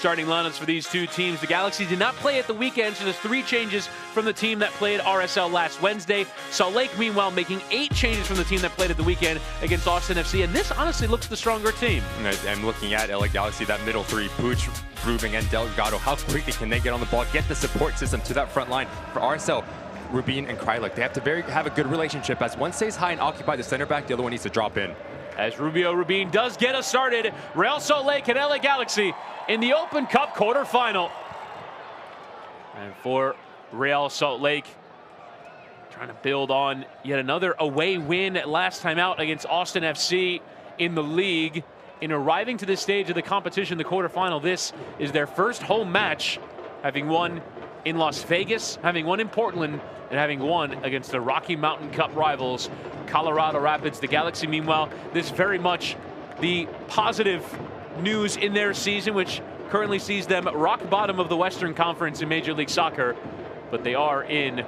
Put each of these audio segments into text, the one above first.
Starting lineups for these two teams. The Galaxy did not play at the weekend, so there's 3 changes from the team that played RSL last Wednesday. Salt Lake, meanwhile, making 8 changes from the team that played at the weekend against Austin FC, and this honestly looks the stronger team. And looking at LA Galaxy, that middle three, Puig, Rubin, and Delgado, how quickly can they get on the ball, get the support system to that front line? For RSL, Rubin and Krylik, they have to have a good relationship. As one stays high and occupy the center back, the other one needs to drop in. As Rubin does get us started, Real Salt Lake and LA Galaxy in the Open Cup quarterfinal. And for Real Salt Lake, trying to build on yet another away win last time out against Austin FC in the league. In arriving to this stage of the competition, the quarterfinal, this is their first home match, having won in Las Vegas, having won in Portland, and having won against the Rocky Mountain Cup rivals, Colorado Rapids. The Galaxy, meanwhile, this very much the positive news in their season, which currently sees them rock bottom of the Western Conference in Major League Soccer. But they are in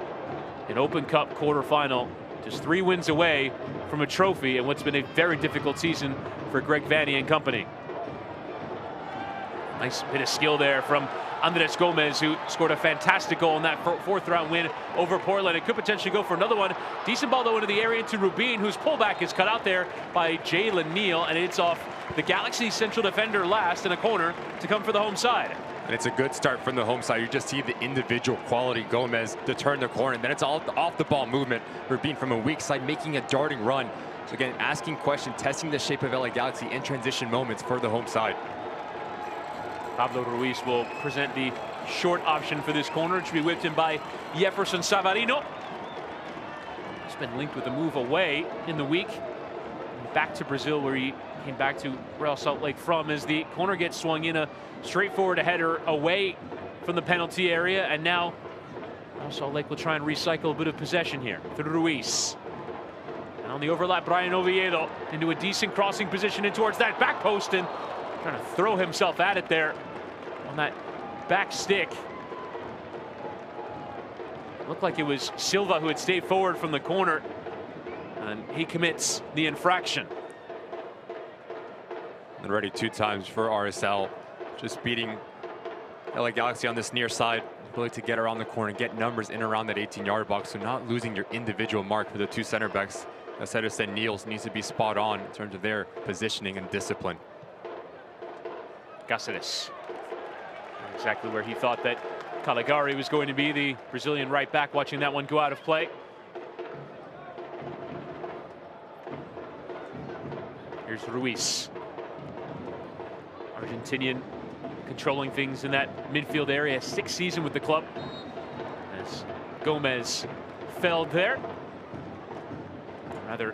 an Open Cup quarterfinal, just 3 wins away from a trophy in what's been a very difficult season for Greg Vanney and company. Nice bit of skill there from Andres Gomez, who scored a fantastic goal in that 4th round win over Portland. It could potentially go for another one. Decent ball, though, into the area into Rubin, whose pullback is cut out there by Jalen Neal, and it's off the Galaxy central defender last in a corner to come for the home side. And it's a good start from the home side. You just see the individual quality Gomez to turn the corner, and then it's all off the ball movement. Rubin from a weak side making a darting run. So again, asking questions, testing the shape of LA Galaxy in transition moments for the home side. Pablo Ruiz will present the short option for this corner. It should be whipped in by Jefferson Savarino. He's been linked with a move away in the week. Back to Brazil, where he came back to Real Salt Lake from, as the corner gets swung in. A straightforward header away from the penalty area, and now Real Salt Lake will try and recycle a bit of possession here through Ruiz. And on the overlap, Brian Oviedo into a decent crossing position in towards that back post, and trying to throw himself at it there on that back stick. It looked like it was Silva who had stayed forward from the corner, and he commits the infraction. Already 2 times for RSL, just beating LA Galaxy on this near side. Ability to get around the corner, get numbers in around that 18-yard box, so not losing your individual mark for the 2 center backs. As I said, Niels needs to be spot on in terms of their positioning and discipline. Cáceres, exactly where he thought that Caligari was going to be, the Brazilian right back, watching that one go out of play. Here's Ruiz, Argentinian, controlling things in that midfield area. 6th season with the club, as Gomez felled there. Rather,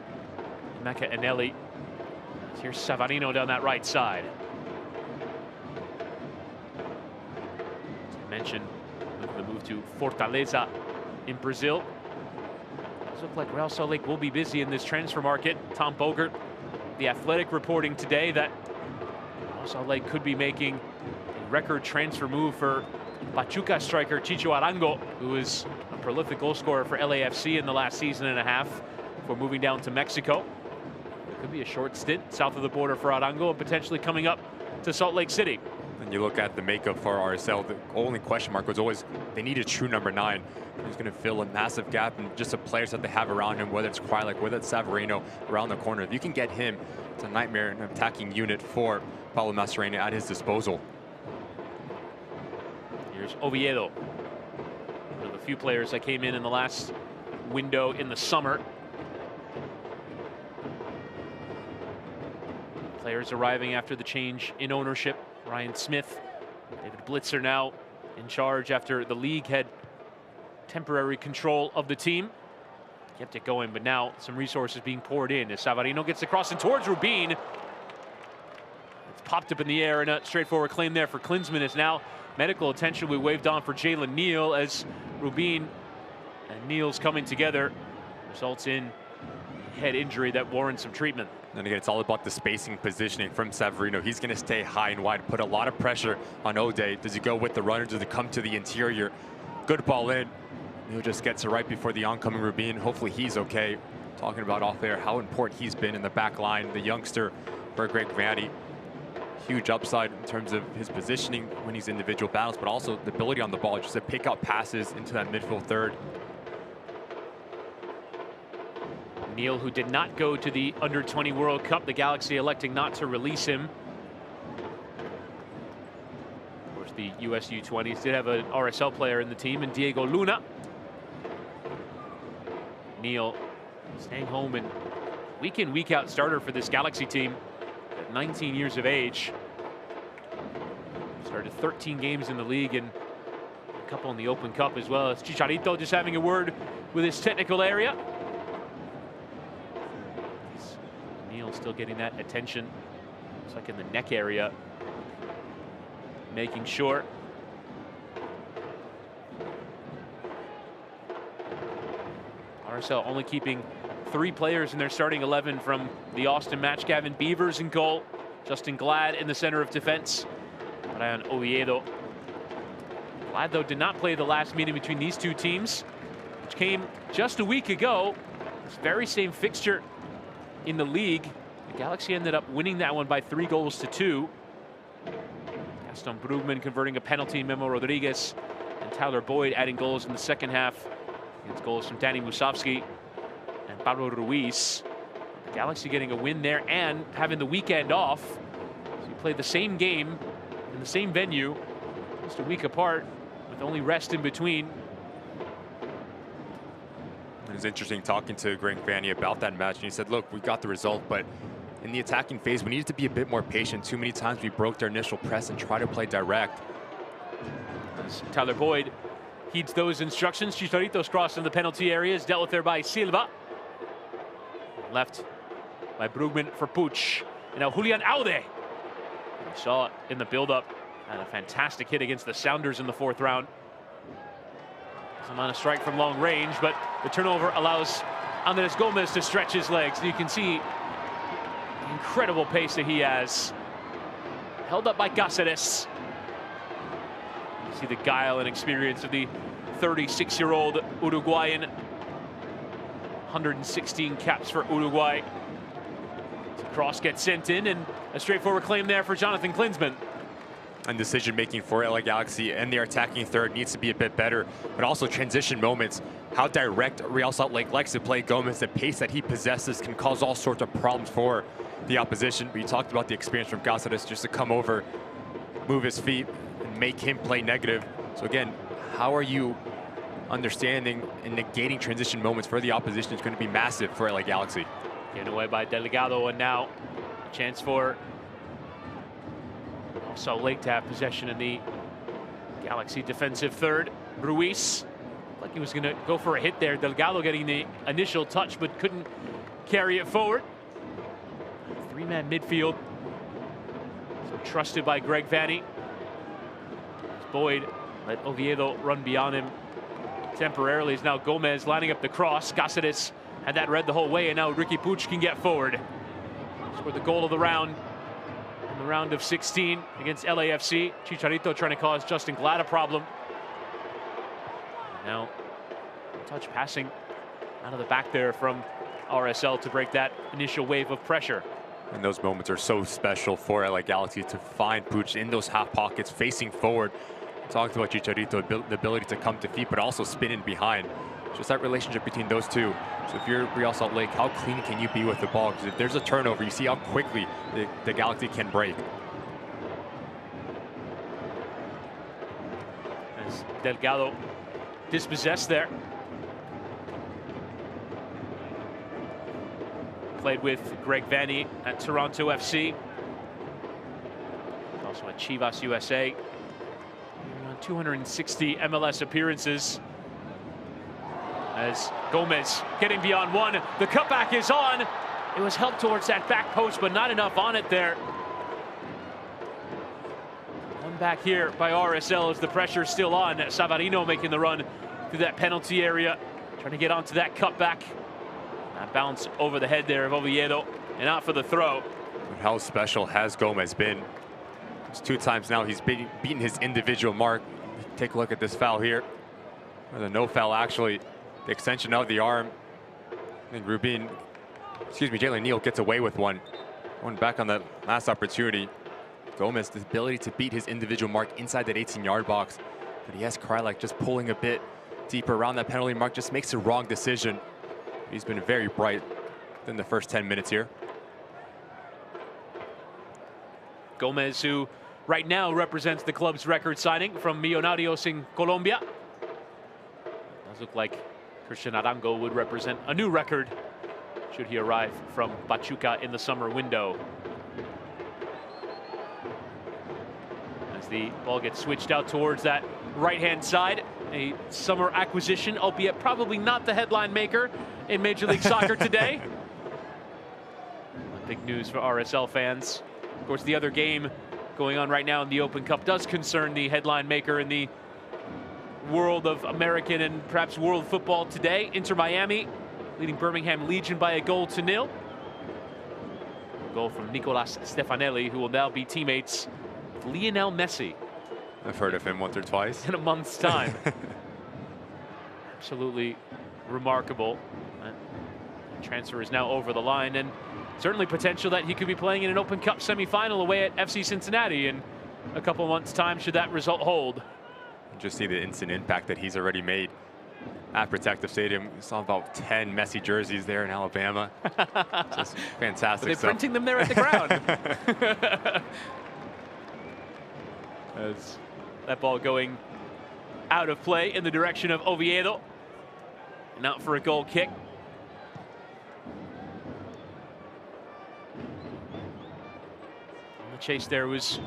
Mecca Anelli. Here's Savarino down that right side. Mentioned the move to Fortaleza in Brazil. Does look like Real Salt Lake will be busy in this transfer market. Tom Bogert, The Athletic, reporting today that Real Salt Lake could be making a record transfer move for Pachuca striker Chicho Arango, who is a prolific goal scorer for LAFC in the last season and a half before moving down to Mexico. It could be a short stint south of the border for Arango, and potentially coming up to Salt Lake City. And you look at the makeup for RSL, the only question mark was always they need a true number 9 who's going to fill a massive gap in just the players that they have around him, whether it's Krylik, whether it's Savarino around the corner. If you can get him, it's a nightmare, an attacking unit for Pablo Mascherano at his disposal. Here's Oviedo, one of the few players that came in the last window in the summer. Players arriving after the change in ownership. Ryan Smith, David Blitzer now in charge after the league had temporary control of the team. Kept it going, but now some resources being poured in as Savarino gets across and towards Rubin. It's popped up in the air, and a straightforward claim there for Klinsmann. Is now medical attention we waved on for Jalen Neal, as Rubin and Neal's coming together results in head injury that warrants some treatment. And again, it's all about the spacing, positioning from Savarino. He's going to stay high and wide, put a lot of pressure on Ode. Does he go with the runner? Does he come to the interior? Good ball in. He'll just gets it right before the oncoming Rubin. Hopefully he's okay. Talking about off air how important he's been in the back line, the youngster for Greg Vanney. huge upside in terms of his positioning when he's individual battles, but also the ability on the ball just to pick up passes into that midfield third. Neal, who did not go to the Under-20 World Cup, the Galaxy electing not to release him. Of course, the U.S. U20s did have an RSL player in the team, and Diego Luna. Neal staying home and week in, week out starter for this Galaxy team at 19 years of age. Started 13 games in the league and a couple in the Open Cup as well. As Chicharito just having a word with his technical area. Neal still getting that attention. It's like in the neck area, making sure. RSL only keeping 3 players in their starting 11 from the Austin match. Gavin Beavers in goal. Justin Glad in the center of defense. Brian Oviedo. Glad, though, did not play the last meeting between these two teams, which came just a week ago. This very same fixture in the league. The Galaxy ended up winning that one by 3-2. Gaston Brugman converting a penalty, Memo Rodriguez and Tyler Boyd adding goals in the second half. Against goals from Danny Musovski and Pablo Ruiz. The Galaxy getting a win there and having the weekend off. So you played the same game in the same venue, just a week apart, with only rest in between. It was interesting talking to Greg Vanny about that match, and he said, look, we got the result, but in the attacking phase, we needed to be a bit more patient. Too many times we broke their initial press and tried to play direct. As Tyler Boyd heeds those instructions. Chicharito's crossed in the penalty area, is dealt with there by Silva. Left by Brugman for Puig. And now Julian Aude. We saw it in the build-up. Had a fantastic hit against the Sounders in the 4th round. Some on a strike from long range, but the turnover allows Andres Gomez to stretch his legs. And you can see the incredible pace that he has. Held up by Cáceres. You see the guile and experience of the 36-year-old Uruguayan. 116 caps for Uruguay. The cross gets sent in, and a straightforward claim there for Jonathan Klinsmann. And decision-making for LA Galaxy and their attacking third needs to be a bit better, but also transition moments. How direct Real Salt Lake likes to play Gomez, the pace that he possesses can cause all sorts of problems for the opposition. We talked about the experience from Cáceres just to come over, move his feet, and make him play negative. So again, how are you understanding and negating transition moments for the opposition is going to be massive for LA Galaxy. Getting away by Delgado, and now a chance for Salt Lake to have possession in the Galaxy defensive third. Ruiz, like he was going to go for a hit there. Delgado getting the initial touch, but couldn't carry it forward. 3-man midfield. So trusted by Greg Vanny. Boyd let Oviedo run beyond him temporarily. Is now Gomez lining up the cross. Cáceres had that read the whole way, and now Ricky Puig can get forward. Scored the goal of the round in the round of 16 against LAFC. Chicharito trying to cause Justin Glad a problem. Now touch passing out of the back there from RSL to break that initial wave of pressure. And those moments are so special for LA Galaxy to find Puig in those half pockets facing forward. Talked about Chicharito, the ability to come to feet, but also spin in behind. Just that relationship between those two. So if you're Real Salt Lake, how clean can you be with the ball? Because if there's a turnover, you see how quickly the Galaxy can break. As Delgado dispossessed there. Played with Greg Vanny at Toronto FC. Also at Chivas USA. 260 MLS appearances. As Gomez getting beyond one, the cutback is on. It was helped towards that back post, but not enough on it there. One back here by RSL as the pressure is still on. Savarino making the run through that penalty area, trying to get onto that cutback. That bounce over the head there of Oviedo, and out for the throw. How special has Gomez been? It's 2 times now he's beaten his individual mark. Take a look at this foul here. Or the no foul, actually. The extension of the arm. I think Jalen Neal gets away with one. Going back on that last opportunity. Gomez the ability to beat his individual mark inside that 18-yard box. But he has Kreilach just pulling a bit deeper around that penalty mark, just makes the wrong decision. He's been very bright in the first 10 minutes here. Gomez, who right now represents the club's record signing from Millonarios in Colombia. Does look like Christian Arango would represent a new record should he arrive from Pachuca in the summer window. As the ball gets switched out towards that right-hand side, a summer acquisition, albeit probably not the headline maker in Major League Soccer today. Big news for RSL fans. Of course, the other game going on right now in the Open Cup does concern the headline maker in the world of American and perhaps world football today. Inter Miami leading Birmingham Legion by 1-0. A goal from Nicolas Stefanelli, who will now be teammates with Lionel Messi. I've heard of him once or twice. In a month's time. Absolutely remarkable. That transfer is now over the line, and certainly potential that he could be playing in an Open Cup semifinal away at FC Cincinnati in a couple months' time, should that result hold. Just see the instant impact that he's already made at Protective Stadium. We saw about 10 Messi jerseys there in Alabama. Just fantastic. Are they printing them there at the ground? As that ball going out of play in the direction of Oviedo. And out for a goal kick. On the chase there was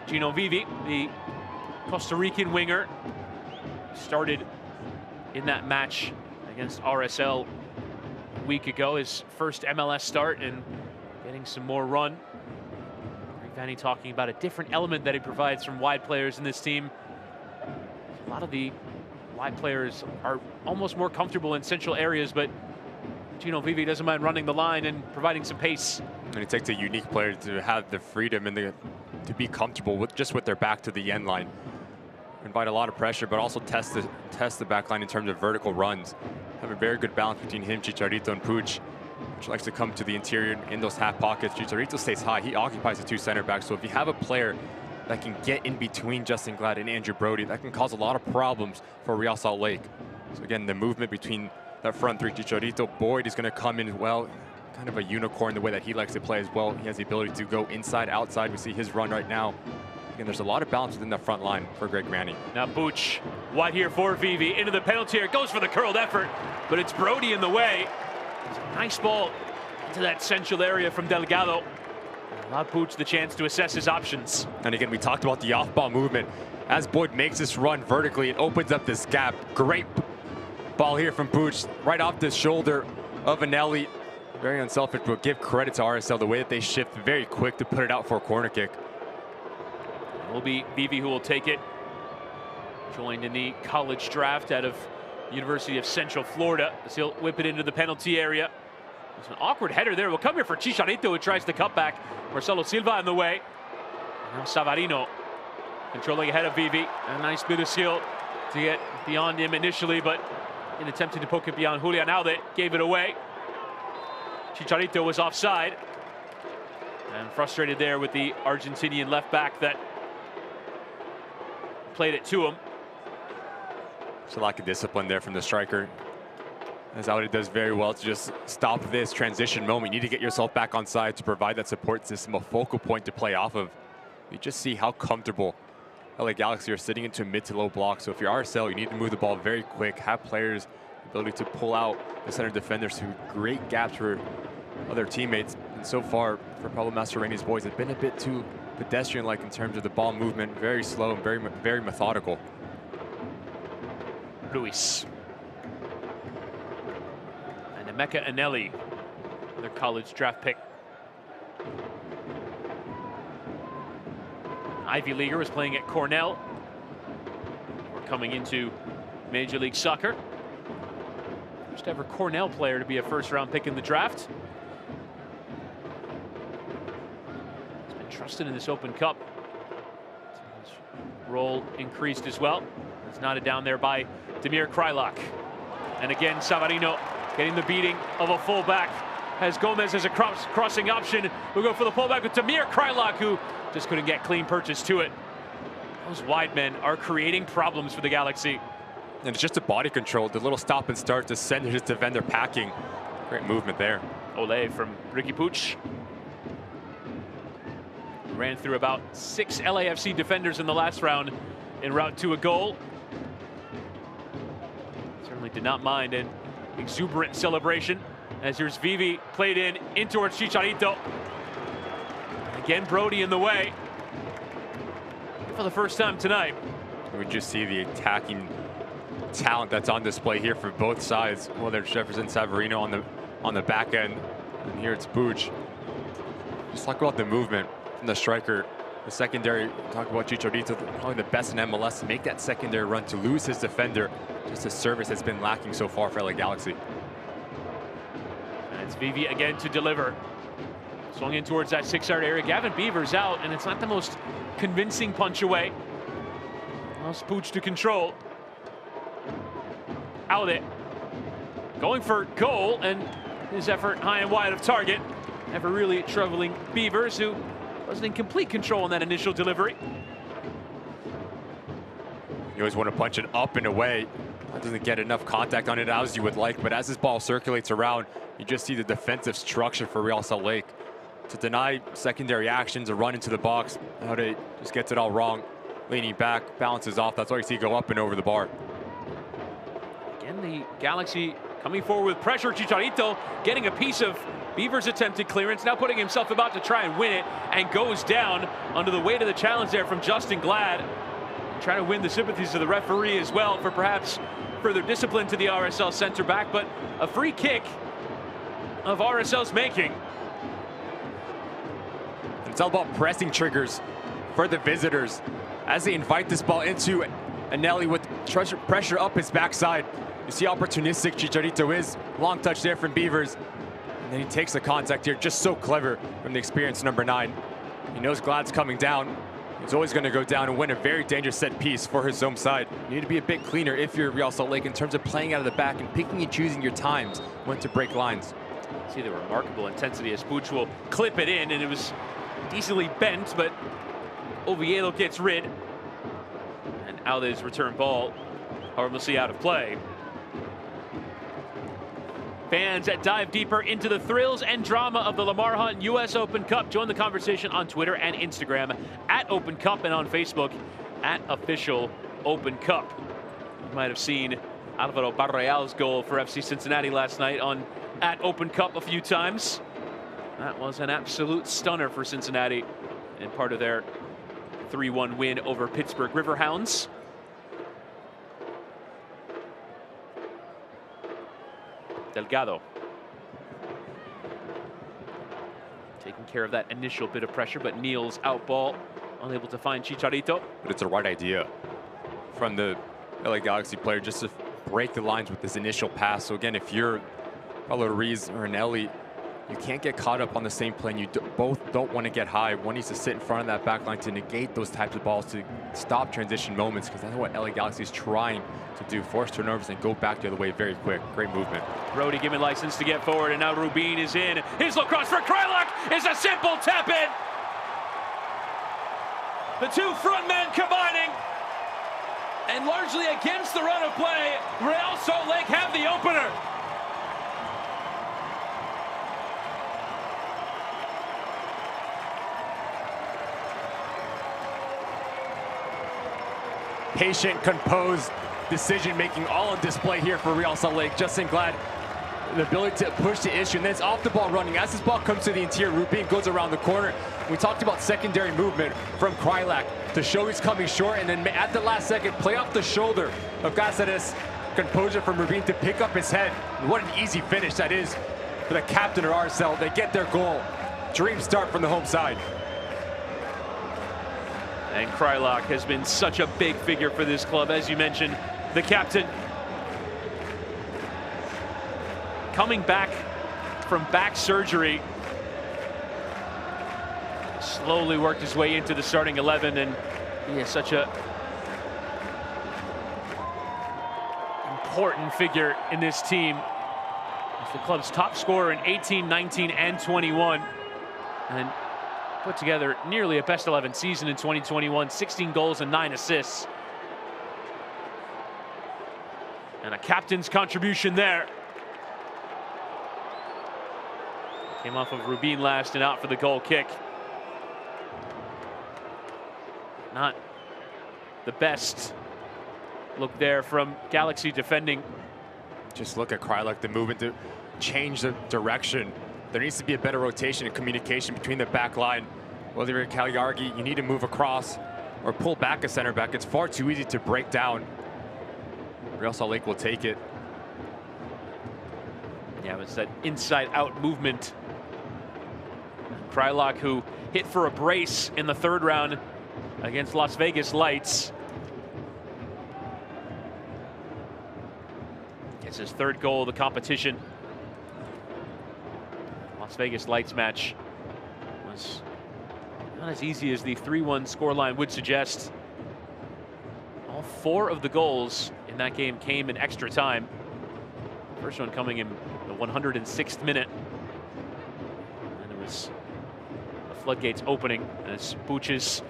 Gino Vivi, the Costa Rican winger. Started in that match against RSL a week ago, his first MLS start, and getting some more run. Vanny talking about a different element that he provides from wide players in this team. A lot of the wide players are almost more comfortable in central areas, but Gino Vivi doesn't mind running the line and providing some pace. And it takes a unique player to have the freedom and to be comfortable with just with their back to the end line. Invite a lot of pressure, but also test the back line in terms of vertical runs. Have a very good balance between him, Chicharito, and Puig, which likes to come to the interior in those half pockets. Chicharito stays high. He occupies the two center backs. So if you have a player that can get in between Justin Glad and Andrew Brody, that can cause a lot of problems for Real Salt Lake. So again, the movement between that front three, Chicharito, Boyd is going to come in well. Kind of a unicorn the way that he likes to play as well. He has the ability to go inside, outside. We see his run right now. Again, there's a lot of balance within the front line for Greg Manny. Now Puig wide here for Vivi into the penalty area. Goes for the curled effort, but it's Brody in the way. It's a nice ball into that central area from Delgado. Allowed Puig the chance to assess his options. And again, we talked about the off-ball movement. As Boyd makes this run vertically, it opens up this gap. Great ball here from Puig, right off the shoulder of Anelli. Very unselfish, but give credit to RSL, the way that they shift very quick to put it out for a corner kick. It will be Vivi who will take it. Joined in the college draft out of University of Central Florida. As he'll whip it into the penalty area. It's an awkward header there. We'll come here for Chicharito, who tries to cut back. Marcelo Silva in the way. Now Savarino controlling ahead of Vivi. A nice bit of skill to get beyond him initially, but in attempting to poke it beyond Julian Alde, gave it away. Chicharito was offside. And frustrated there with the Argentinian left back that played it to him. There's a lack of discipline there from the striker. As Alde does very well to just stop this transition moment. You need to get yourself back on side to provide that support system, a focal point to play off of. You just see how comfortable LA Galaxy are sitting into mid to low blocks. So if you're RSL, you need to move the ball very quick, have players ability to pull out the center defenders through great gaps for other teammates. And so far, for Pablo Mastroeni's boys, it's been a bit too pedestrian-like in terms of the ball movement, very slow and very methodical. Luis. And Emeka Anelli, their college draft pick. Ivy Leaguer was playing at Cornell. We're coming into Major League Soccer. First ever Cornell player to be a first-round pick in the draft. He's been trusted in this Open Cup. His role increased as well. It's knotted down there by Damir Kreilach. And again, Savarino getting the beating of a fullback has Gomez as a crossing option. We'll go for the pullback with Damir Kreilach, who just couldn't get clean purchase to it. Those wide men are creating problems for the Galaxy. And it's just a body control, the little stop and start to send his defender packing. Great movement there. Ole from Ricky Puig. Ran through about 6 LAFC defenders in the last round en route to a goal. Certainly did not mind an exuberant celebration. As here's Vivi played in towards Chicharito. Again, Brody in the way for the first time tonight. We just see the attacking talent that's on display here for both sides. Whether it's Jefferson Savarino on the back end, and here it's Puig. Just talk about the movement from the striker. The secondary, talk about Chicharito, probably the best in MLS to make that secondary run, to lose his defender. Just a service that's been lacking so far for LA Galaxy. And it's Vivi again to deliver. Swung in towards that 6-yard area. Gavin Beaver's out, and it's not the most convincing punch away. Allows Puig to control. Out it. Going for goal, and his effort high and wide of target. Never really troubling Beavers, who wasn't in complete control on that initial delivery. You always want to punch it up and away. That doesn't get enough contact on it as you would like, but as this ball circulates around, you just see the defensive structure for Real Salt Lake. To deny secondary actions, a run into the box, Aude just gets it all wrong. Leaning back, balances off. That's why you see go up and over the bar. Again, the Galaxy coming forward with pressure. Chicharito getting a piece of Beaver's attempted clearance, now putting himself about to try and win it, and goes down under the weight of the challenge there from Justin Glad. Trying to win the sympathies of the referee as well for perhaps further discipline to the RSL center back, but a free kick of RSL's making. It's all about pressing triggers for the visitors as they invite this ball into Anelli with pressure up his backside. You see how opportunistic Chicharito is. Long touch there from Beavers. And then he takes the contact here, just so clever from the experienced number 9. He knows Glad's coming down. He's always going to go down and win a very dangerous set piece for his home side. You need to be a bit cleaner if you're Real Salt Lake in terms of playing out of the back and picking and choosing your times when to break lines. See the remarkable intensity as Puig will clip it in, and it was decently bent, but Oviedo gets rid. And Aude's return ball harmlessly out of play. Fans that dive deeper into the thrills and drama of the Lamar Hunt U.S. Open Cup. Join the conversation on Twitter and Instagram at Open Cup, and on Facebook at Official Open Cup. You might have seen Alvaro Barreal's goal for FC Cincinnati last night on at Open Cup a few times. That was an absolute stunner for Cincinnati and part of their 3-1 win over Pittsburgh Riverhounds. Delgado taking care of that initial bit of pressure, but Neal's out ball, unable to find Chicharito. But it's the right idea from the LA Galaxy player just to break the lines with this initial pass. So again, if you're Paulo Ruiz or Anelli, you can't get caught up on the same plane. You both don't want to get high. One needs to sit in front of that back line to negate those types of balls, to stop transition moments, because that's what LA Galaxy is trying to do. Force turnovers and go back the other way very quick. Great movement. Brody given license to get forward, and now Rubin is in. His low cross for Kreilach is a simple tap in. The two front men combining, and largely against the run of play, Real Salt Lake have the opener. Patient, composed decision-making all on display here for Real Salt Lake. Justin Glad, the ability to push the issue, and then it's off the ball running. As this ball comes to the interior, Rubin goes around the corner. We talked about secondary movement from Kreilach to show he's coming short, and then at the last second, play off the shoulder of Cáceres. Composure from Rubin to pick up his head. What an easy finish that is for the captain of RSL. They get their goal. Dream start from the home side. And Kreilach has been such a big figure for this club, as you mentioned, the captain. Coming back from back surgery, slowly worked his way into the starting 11, and he is such a important figure in this team. He's the club's top scorer in 18, 19, and 21. And put together nearly a best 11 season in 2021, 16 goals and 9 assists. And a captain's contribution there. Came off of Rubin last and out for the goal kick. Not the best look there from Galaxy defending. Just look at Krylak, the movement to change the direction. There needs to be a better rotation and communication between the back line. Whether you're Caligari, you need to move across or pull back a center back. It's far too easy to break down. Real Salt Lake will take it. Yeah, it was that inside-out movement. Krylak, who hit for a brace in the third round against Las Vegas Lights. Gets his third goal of the competition. Las Vegas Lights match was not as easy as the 3-1 scoreline would suggest. All 4 of the goals in that game came in extra time. First one coming in the 106th minute. And it was the floodgates opening as Puches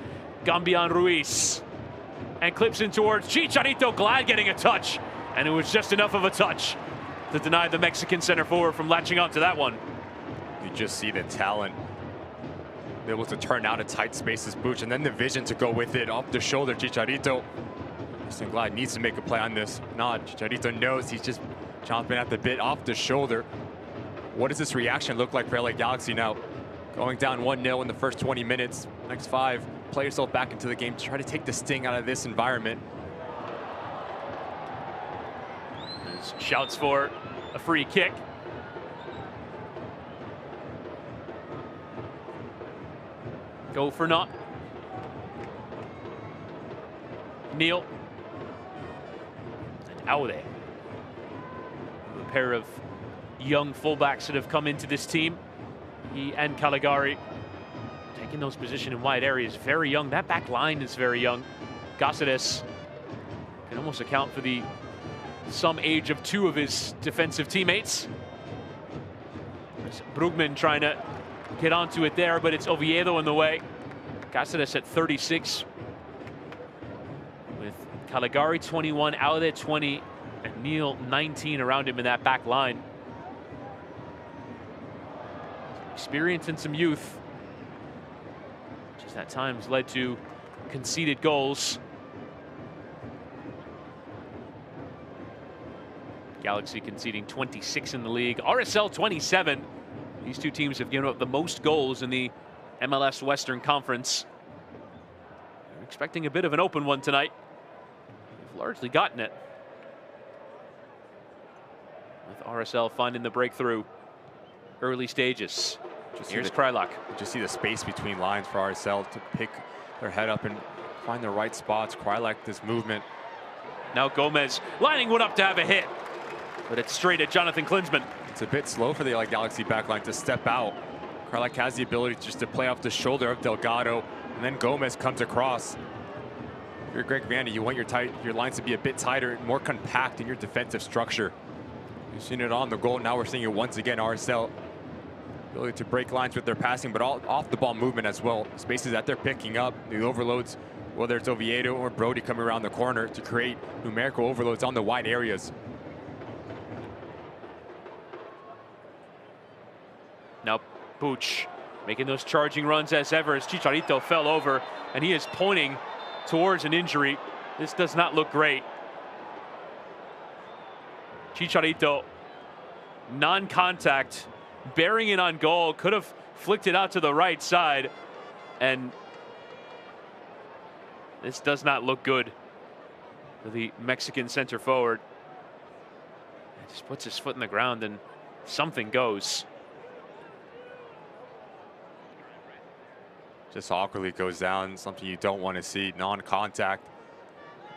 Gambian Ruiz and clips in towards Chicharito, glad getting a touch. And it was just enough of a touch to deny the Mexican center forward from latching onto that one. You just see the talent, able to turn out a tight spaces, Puch, and then the vision to go with it off the shoulder. Chicharito, Glad needs to make a play on this. Not Chicharito knows he's just chomping at the bit off the shoulder. What does this reaction look like for LA Galaxy now? Going down 1-0 in the first 20 minutes. Next 5, play yourself back into the game to try to take the sting out of this environment. There's shouts for a free kick. Go for naught. Neal. And Aude. A pair of young fullbacks that have come into this team. He and Caligari taking those position in wide areas. Very young. That back line is very young. Cáceres can almost account for the some age of 2 of his defensive teammates. There's Brugman trying to get onto it there, but it's Oviedo in the way. Cáceres at 36. With Caligari 21, Aude 20, and Neal 19 around him in that back line. Experience and some youth, which has at times led to conceded goals. Galaxy conceding 26 in the league, RSL 27. These 2 teams have given up the most goals in the MLS Western Conference. We're expecting a bit of an open one tonight. They've largely gotten it, with RSL finding the breakthrough early stages. Here's Krylak. Just see the space between lines for RSL to pick their head up and find the right spots. Krylak, this movement. Now Gomez lining one up to have a hit, but it's straight at Jonathan Klinsmann. It's a bit slow for the LA Galaxy backline to step out. Krylak has the ability just to play off the shoulder of Delgado, and then Gomez comes across. If you're Greg Vanney, you want your lines to be a bit tighter, more compact in your defensive structure. You've seen it on the goal. Now we're seeing it once again. RSL ability to break lines with their passing, but all off the ball movement as well. Spaces that they're picking up, the overloads, whether it's Oviedo or Brody coming around the corner to create numerical overloads on the wide areas. Now Puch making those charging runs as ever as Chicharito fell over, and he is pointing towards an injury. This does not look great. Chicharito, non-contact, bearing it on goal, could have flicked it out to the right side, and this does not look good for the Mexican center forward. He just puts his foot in the ground and something goes. Just awkwardly goes down, something you don't want to see. Non-contact.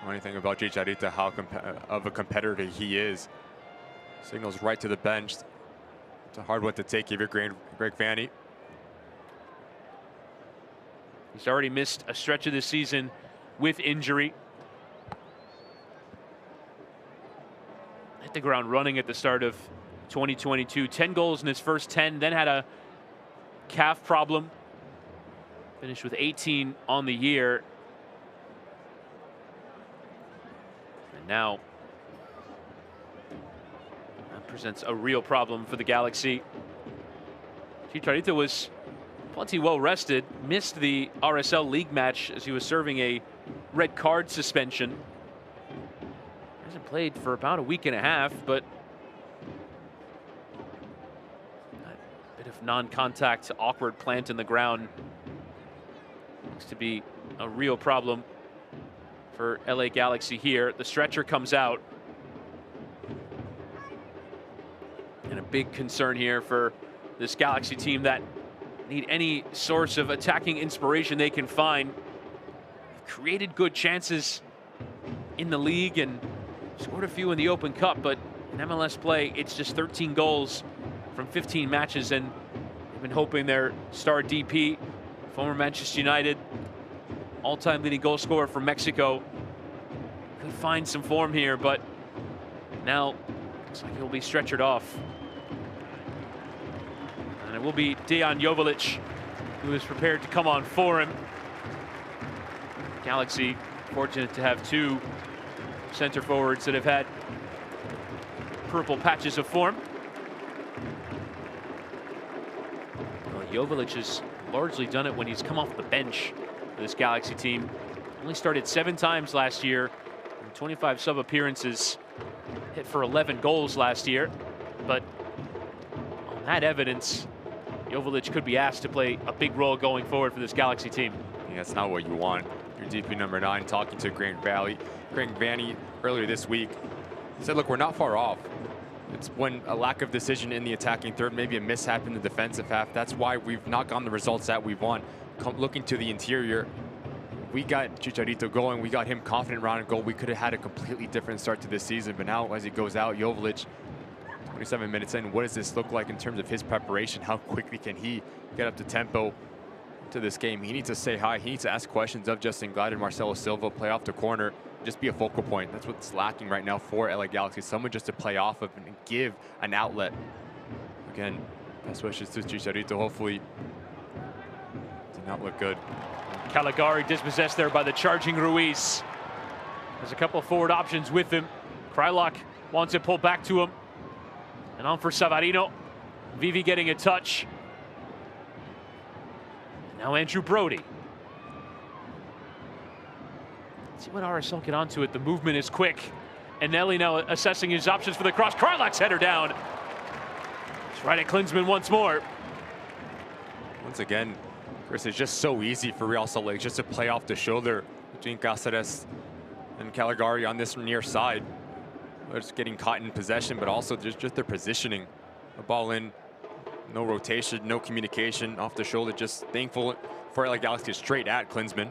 Or anything about Chicharito, how of a competitor he is. Signals right to the bench. It's a hard one to take if you're Greg Vanney. He's already missed a stretch of this season with injury. Hit the ground running at the start of 2022. 10 goals in his first 10, then had a calf problem. Finished with 18 on the year. And now that presents a real problem for the Galaxy. Chicharito was plenty well rested, missed the RSL League match as he was serving a red card suspension. Hasn't played for about a week and a half, but a bit of non-contact, awkward plant in the ground looks to be a real problem for LA Galaxy here. The stretcher comes out. And a big concern here for this Galaxy team that need any source of attacking inspiration they can find. They've created good chances in the league and scored a few in the Open Cup, but in MLS play, it's just 13 goals from 15 matches, and they've been hoping their star DP, former Manchester United, all-time leading goal scorer from Mexico, could find some form here, but now looks like he'll be stretchered off. And it will be Dejan Joveljic who is prepared to come on for him. Galaxy fortunate to have two center forwards that have had purple patches of form. Well, Joveljic has largely done it when he's come off the bench for this Galaxy team. Only started 7 times last year, 25 sub appearances, hit for 11 goals last year. But on that evidence, Joveljic could be asked to play a big role going forward for this Galaxy team. Yeah, that's not what you want. Your DP number 9 talking to Grant Vanny earlier this week. He said, look, we're not far off. It's when a lack of decision in the attacking third, maybe a mishap in the defensive half. That's why we've not gotten the results that we want. Looking to the interior, we got Chicharito going. We got him confident around goal. We could have had a completely different start to this season. But now as he goes out, Joveljic, 27 minutes in, what does this look like in terms of his preparation? How quickly can he get up to tempo to this game? He needs to say hi. He needs to ask questions of Justin Glad and Marcelo Silva, play off the corner, just be a focal point. That's what's lacking right now for LA Galaxy. Someone just to play off of and give an outlet. Again, best wishes to Chicharito. Hopefully, did not look good. Caligari dispossessed there by the charging Ruiz. There's a couple of forward options with him. Kreilach wants it pulled back to him. And on for Savarino. Vivi getting a touch. Now Andrew Brody. Let's see what RSL get onto it. The movement is quick. And Nelly now assessing his options for the cross. Kreilach's header down. It's right at Klinsmann once more. Once again, Chris, it's just so easy for Real Salt Lake just to play off the shoulder between Cáceres and Caligari on this near side. They're just getting caught in possession, but also just their positioning. The ball in, no rotation, no communication off the shoulder. Just thankful for LA Galaxy straight at Klinsmann.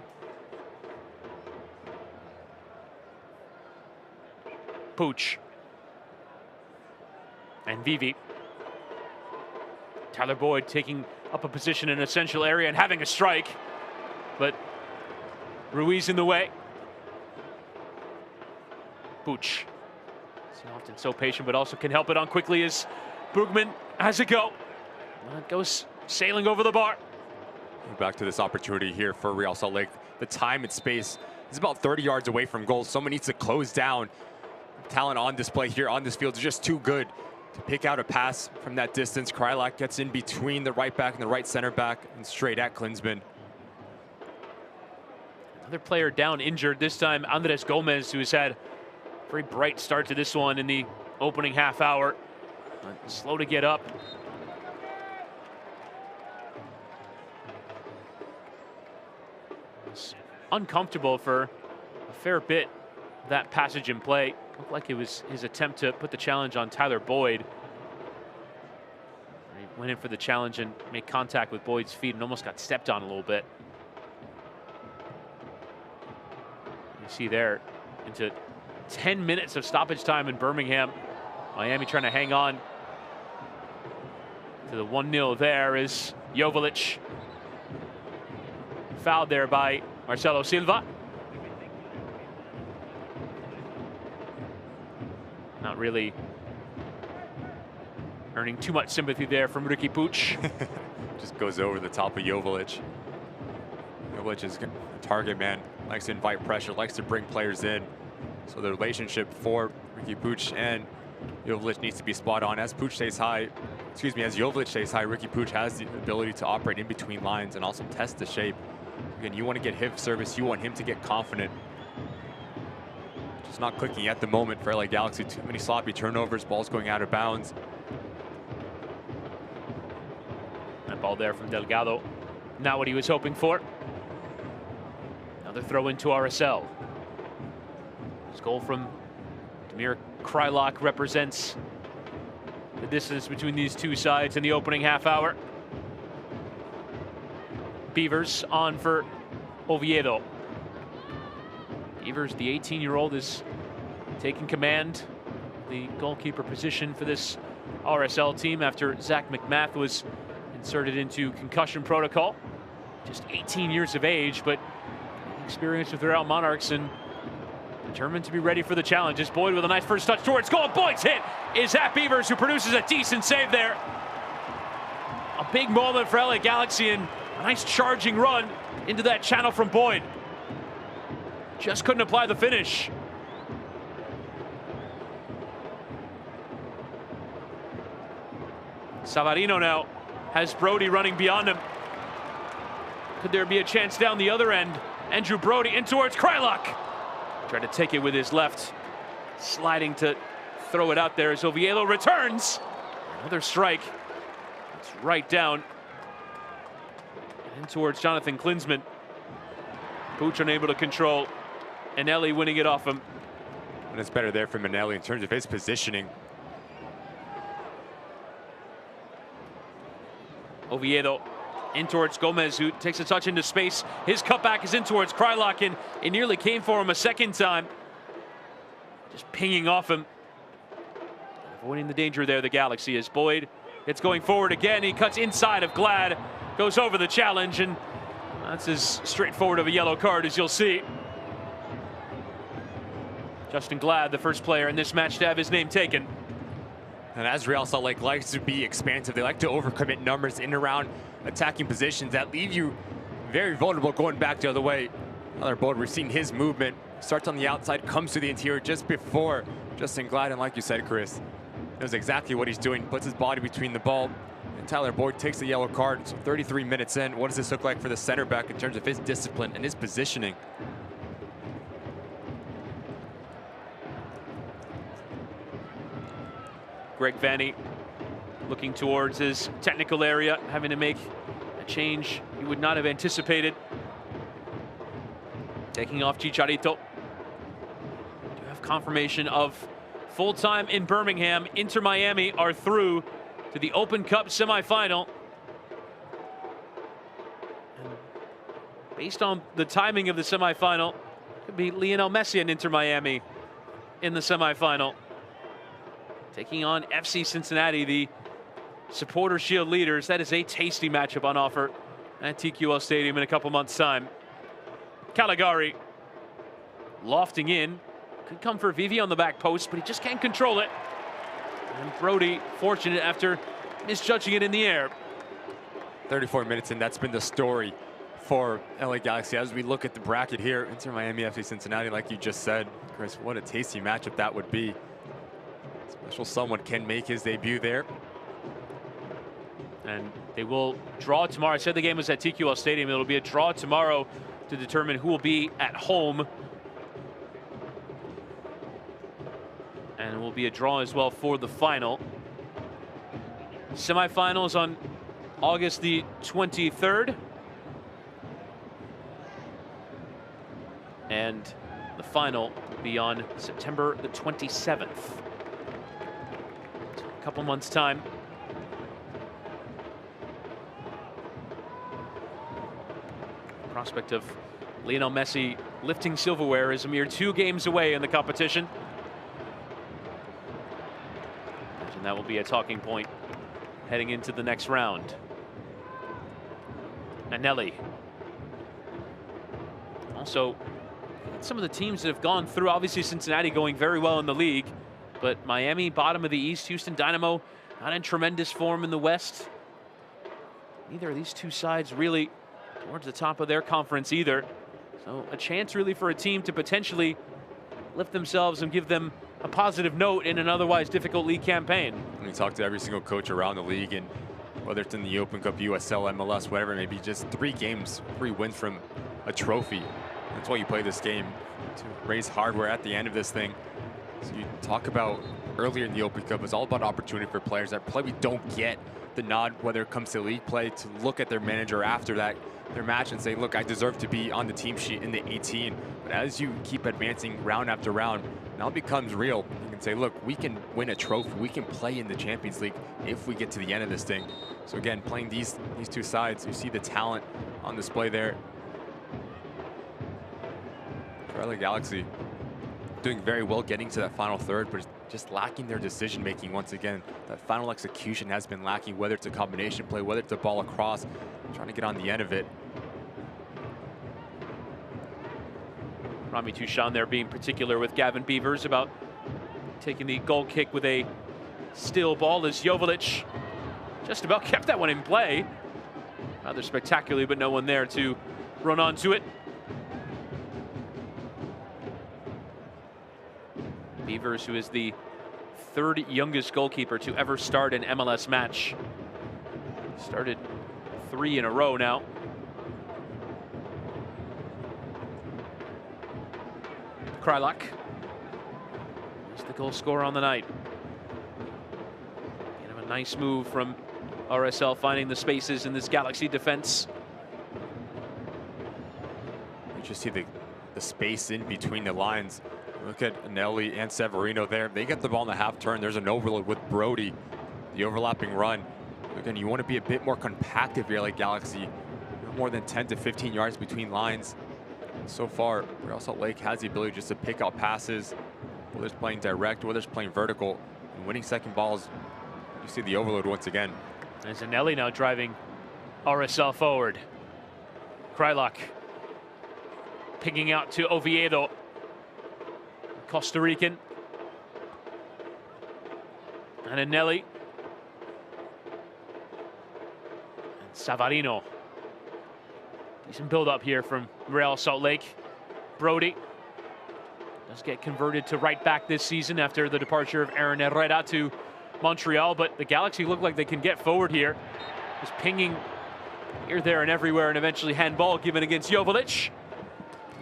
Pooch. And Vivi. Tyler Boyd taking up a position in an essential area and having a strike. But Ruiz in the way. Pooch. He's often so patient, but also can help it on quickly as Brugman has a go. It goes sailing over the bar. Back to this opportunity here for Real Salt Lake. The time and space is about 30 yards away from goal. Someone needs to close down. Talent on display here on this field is just too good to pick out a pass from that distance. Kreilach gets in between the right back and the right center back and straight at Klinsmann. Another player down injured, this time Andres Gomez, who's had a very bright start to this one in the opening half hour. Slow to get up. It's uncomfortable for a fair bit, that passage in play. Looked like it was his attempt to put the challenge on Tyler Boyd. He went in for the challenge and made contact with Boyd's feet and almost got stepped on a little bit. You see there, into 10 minutes of stoppage time in Birmingham. Miami trying to hang on to the 1-0 there is Joveljic. Fouled there by Marcelo Silva. Not really Earning too much sympathy there from Ricky Puig. Just goes over the top of Joveljic. Joveljic is a target man, likes to invite pressure, likes to bring players in. So the relationship for Ricky Puig and Joveljic needs to be spot on. As Puig stays high, as Joveljic stays high, Ricky Puig has the ability to operate in between lines and also test the shape. Again, you want to get his service, you want him to get confident. Just not clicking at the moment for LA Galaxy. Too many sloppy turnovers, balls going out of bounds. That ball there from Delgado, not what he was hoping for. Another throw into RSL. This goal from Damir Kreilach represents the distance between these two sides in the opening half hour. Beavers on for Oviedo. Beavers, the 18-year-old, is taking command, the goalkeeper position for this RSL team after Zach McMath was inserted into concussion protocol. Just 18 years of age, but experienced with the Real Monarchs and determined to be ready for the challenge. As Boyd with a nice first touch towards goal. Boyd's hit is at Beavers, who produces a decent save there. A big moment for LA Galaxy and a nice charging run into that channel from Boyd. Just couldn't apply the finish. Savarino now has Brody running beyond him. Could there be a chance down the other end? Andrew Brody in towards Kreilach. Tried to take it with his left, sliding to throw it out there as Oviedo returns. Another strike. It's right down. And in towards Jonathan Klinsmann. Puig unable to control. Anelli winning it off him. And it's better there for Manelli in terms of his positioning. Oviedo in towards Gomez, who takes a touch into space. His cutback is in towards Kreilach, and it nearly came for him a second time. Just pinging off him. Avoiding the danger there, the Galaxy, as Boyd gets going forward again. He cuts inside of Glad, goes over the challenge, and that's as straightforward of a yellow card as you'll see. Justin Glad, the first player in this match to have his name taken. And as Real Salt Lake likes to be expansive, they like to overcommit numbers in and around attacking positions that leave you very vulnerable going back the other way. Another Boyd, we're seeing his movement. Starts on the outside, comes to the interior just before Justin Glad. And like you said, Chris, knows exactly what he's doing. Puts his body between the ball. And Tyler Boyd takes the yellow card. So 33 minutes in, what does this look like for the center back in terms of his discipline and his positioning? Greg Vanny looking towards his technical area, having to make a change he would not have anticipated. Taking off Chicharito. Do have confirmation of full time in Birmingham. Inter Miami are through to the Open Cup semifinal. And based on the timing of the semifinal, it could be Lionel Messi and Inter Miami in the semifinal. Taking on FC Cincinnati, the Supporter Shield leaders. That is a tasty matchup on offer at TQL Stadium in a couple months' time. Caligari lofting in. Could come for Vivi on the back post, but he just can't control it. And Brody fortunate after misjudging it in the air. 34 minutes in, that's been the story for LA Galaxy. As we look at the bracket here, Inter Miami, FC Cincinnati, like you just said, Chris, what a tasty matchup that would be. Special someone can make his debut there. And they will draw tomorrow. I said the game was at TQL Stadium. It'll be a draw tomorrow to determine who will be at home. And it will be a draw as well for the final. Semifinals on August the 23rd. And the final will be on September the 27th. A couple months' time. Prospect of Lionel Messi lifting silverware is a mere 2 games away in the competition. And that will be a talking point heading into the next round. Anelli. Also, some of the teams that have gone through, obviously Cincinnati going very well in the league, but Miami, bottom of the East, Houston Dynamo not in tremendous form in the West. Neither of these two sides really towards the top of their conference either. So a chance really for a team to potentially lift themselves and give them a positive note in an otherwise difficult league campaign. We talk to every single coach around the league, and whether it's in the Open Cup, USL, MLS, whatever it may be, just 3 games, 3 wins from a trophy. That's why you play this game, to raise hardware at the end of this thing. So you talk about earlier in the Open Cup, it's all about opportunity for players that probably don't get the nod, whether it comes to league play, to look at their manager after that, their match, and say, look, I deserve to be on the team sheet in the 18. But as you keep advancing round after round, now it becomes real. You can say, look, we can win a trophy, we can play in the Champions League if we get to the end of this thing. So again, playing these two sides, you see the talent on display there. for LA Galaxy doing very well getting to that final third, but just lacking their decision making once again. That final execution has been lacking, whether it's a combination play, whether it's a ball across, trying to get on the end of it. Rami Touchon there being particular with Gavin Beavers about taking the goal kick with a still ball as Joveljic just about kept that one in play. Rather spectacularly, but no one there to run onto it. Beavers, who is the third youngest goalkeeper to ever start an MLS match. Started 3 in a row now. Krylak is the goal scorer on the night. Kind of a nice move from RSL, finding the spaces in this Galaxy defense. You just see the space in between the lines. Look at Anelli and Severino there. They get the ball in the half turn. There's an overload with Brody. The overlapping run. Again, you want to be a bit more compact if you're like Galaxy. No more than 10 to 15 yards between lines. So far, Real Salt Lake has the ability just to pick out passes, whether it's playing direct, whether it's playing vertical, and winning second balls. You see the overload once again. There's Anelli now driving RSL forward. Krylak picking out to Oviedo. Costa Rican. And Anelli. And Savarino. Decent build up here from Real Salt Lake. Brody does get converted to right back this season after the departure of Aaron Herrera to Montreal, but the Galaxy look like they can get forward here. Just pinging here, there, and everywhere, and eventually handball given against Joveljic.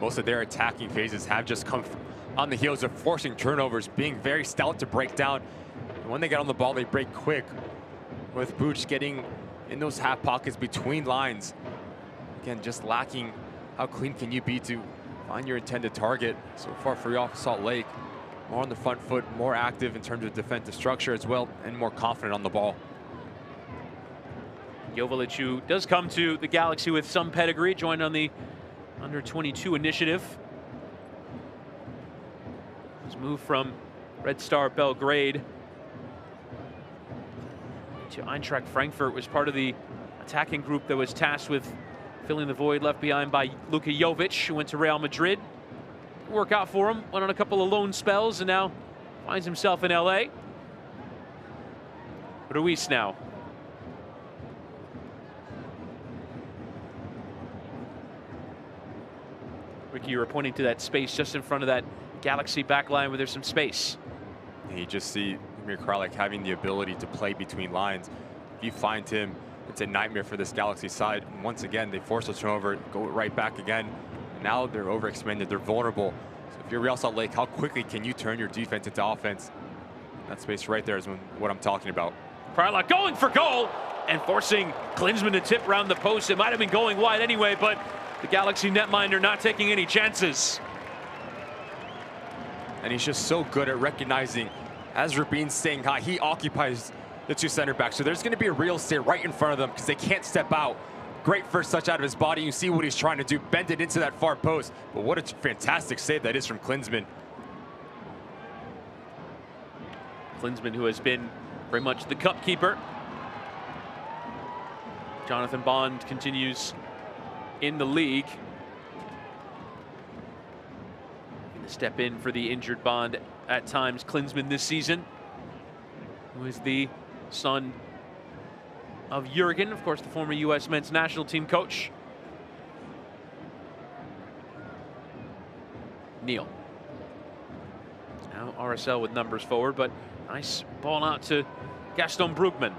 Most of their attacking phases have just come on the heels of forcing turnovers, being very stout to break down. And when they get on the ball, they break quick, with Booch getting in those half pockets between lines. Again, just lacking how clean can you be to find your intended target. So far for Real Salt Lake, more on the front foot, more active in terms of defensive structure as well, and more confident on the ball. Joveljic, who does come to the Galaxy with some pedigree, joined on the under-22 initiative. His move from Red Star Belgrade to Eintracht Frankfurt was part of the attacking group that was tasked with filling the void left behind by Luka Jovic, who went to Real Madrid. Didn't work out for him, went on a couple of loan spells, and now finds himself in LA. Ruiz now. Ricky, you were pointing to that space just in front of that Galaxy backline where there's some space. And you just see Lamar Krylak having the ability to play between lines. If you find him, it's a nightmare for this Galaxy side. And once again, they force a turnover, go right back again. Now they're overextended, they're vulnerable. So if you're Real Salt Lake, how quickly can you turn your defense into offense? That space right there is what I'm talking about. Krylak going for goal and forcing Klinsmann to tip around the post. It might have been going wide anyway, but the Galaxy netminder not taking any chances. And he's just so good at recognizing, as Rabin's staying high, he occupies the two center backs. So there's going to be a real estate right in front of them because they can't step out. Great first touch out of his body. You see what he's trying to do, bend it into that far post. But what a fantastic save that is from Klinsmann. Klinsmann, who has been very much the cup keeper. Jonathan Bond continues in the league. Going to step in for the injured Bond at times. Klinsmann this season, who is the son of Jurgen, of course, the former U.S. men's national team coach. Neal. Now RSL with numbers forward, but nice ball out to Gaston Brugman.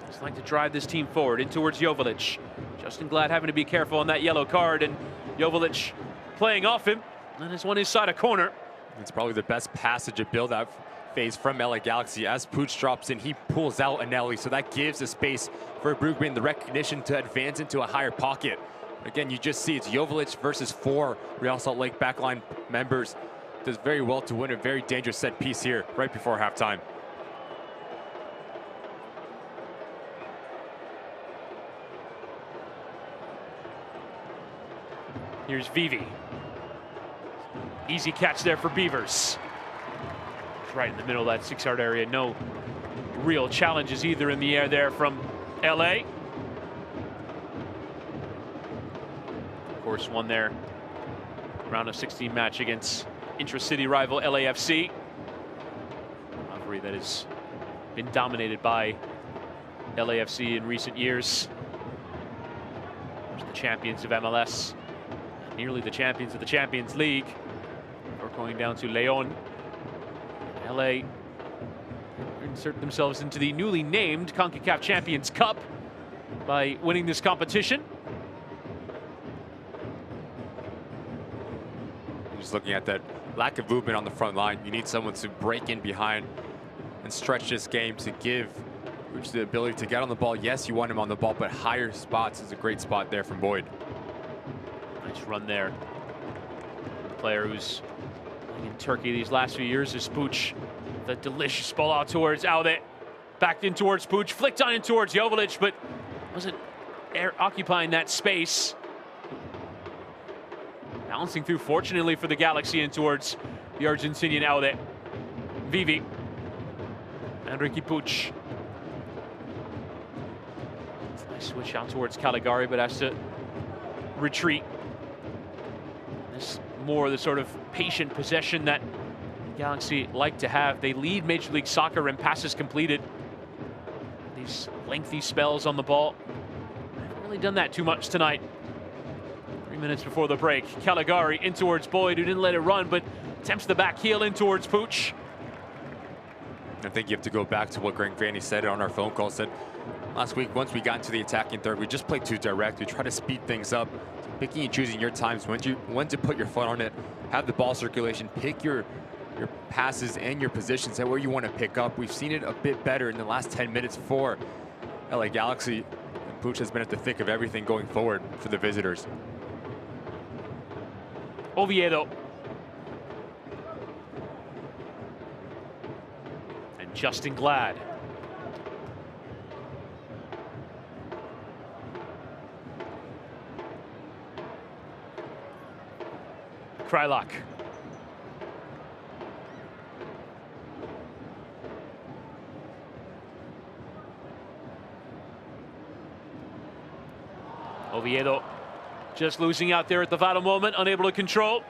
Just like to drive this team forward in towards Joveljic. Justin Glad having to be careful on that yellow card, and Joveljic playing off him. And has won his side a corner. It's probably the best passage of build-out phase from LA Galaxy. As Puig drops in, he pulls out Anelli, so that gives a space for Brugman the recognition to advance into a higher pocket. Again, you just see it's Joveljic versus 4 Real Salt Lake backline members. Does very well to win a very dangerous set piece here right before halftime. Here's Vivi. Easy catch there for Beavers. Right in the middle of that 6-yard area. No real challenges either in the air there from LA. Of course, won their round of 16 match against intra-city rival LAFC. A rivalry that has been dominated by LAFC in recent years. The champions of MLS, nearly the champions of the Champions League. We're going down to Leon. LA insert themselves into the newly named CONCACAF Champions Cup by winning this competition. Just looking at that lack of movement on the front line, you need someone to break in behind and stretch this game to give Puig the ability to get on the ball. Yes, you want him on the ball, but higher spots is a great spot there from Boyd. Nice run there. The player who's in Turkey these last few years is Puig. The delicious ball out towards Aude. Backed in towards Puig, flicked on in towards Joveljic, but wasn't occupying that space. Bouncing through, fortunately for the Galaxy, in towards the Argentinian Aude. Vivi. And Ricky Puig. Nice switch out towards Caligari, but has to retreat. This more the sort of patient possession that the Galaxy like to have. They lead Major League Soccer in passes completed. These lengthy spells on the ball. Haven't really done that too much tonight. 3 minutes before the break. Caligari in towards Boyd, who didn't let it run, but attempts the back heel in towards Puig. I think you have to go back to what Greg Vanny said on our phone call. Said last week, once we got into the attacking third, we just played too direct. We try to speed things up, picking and choosing your times, when to put your foot on it, have the ball circulation, pick your passes and your positions and where you want to pick up. We've seen it a bit better in the last 10 minutes for LA Galaxy. And Puig has been at the thick of everything going forward for the visitors. Oviedo. And Justin Glad. Krylock. Oviedo just losing out there at the vital moment, unable to control.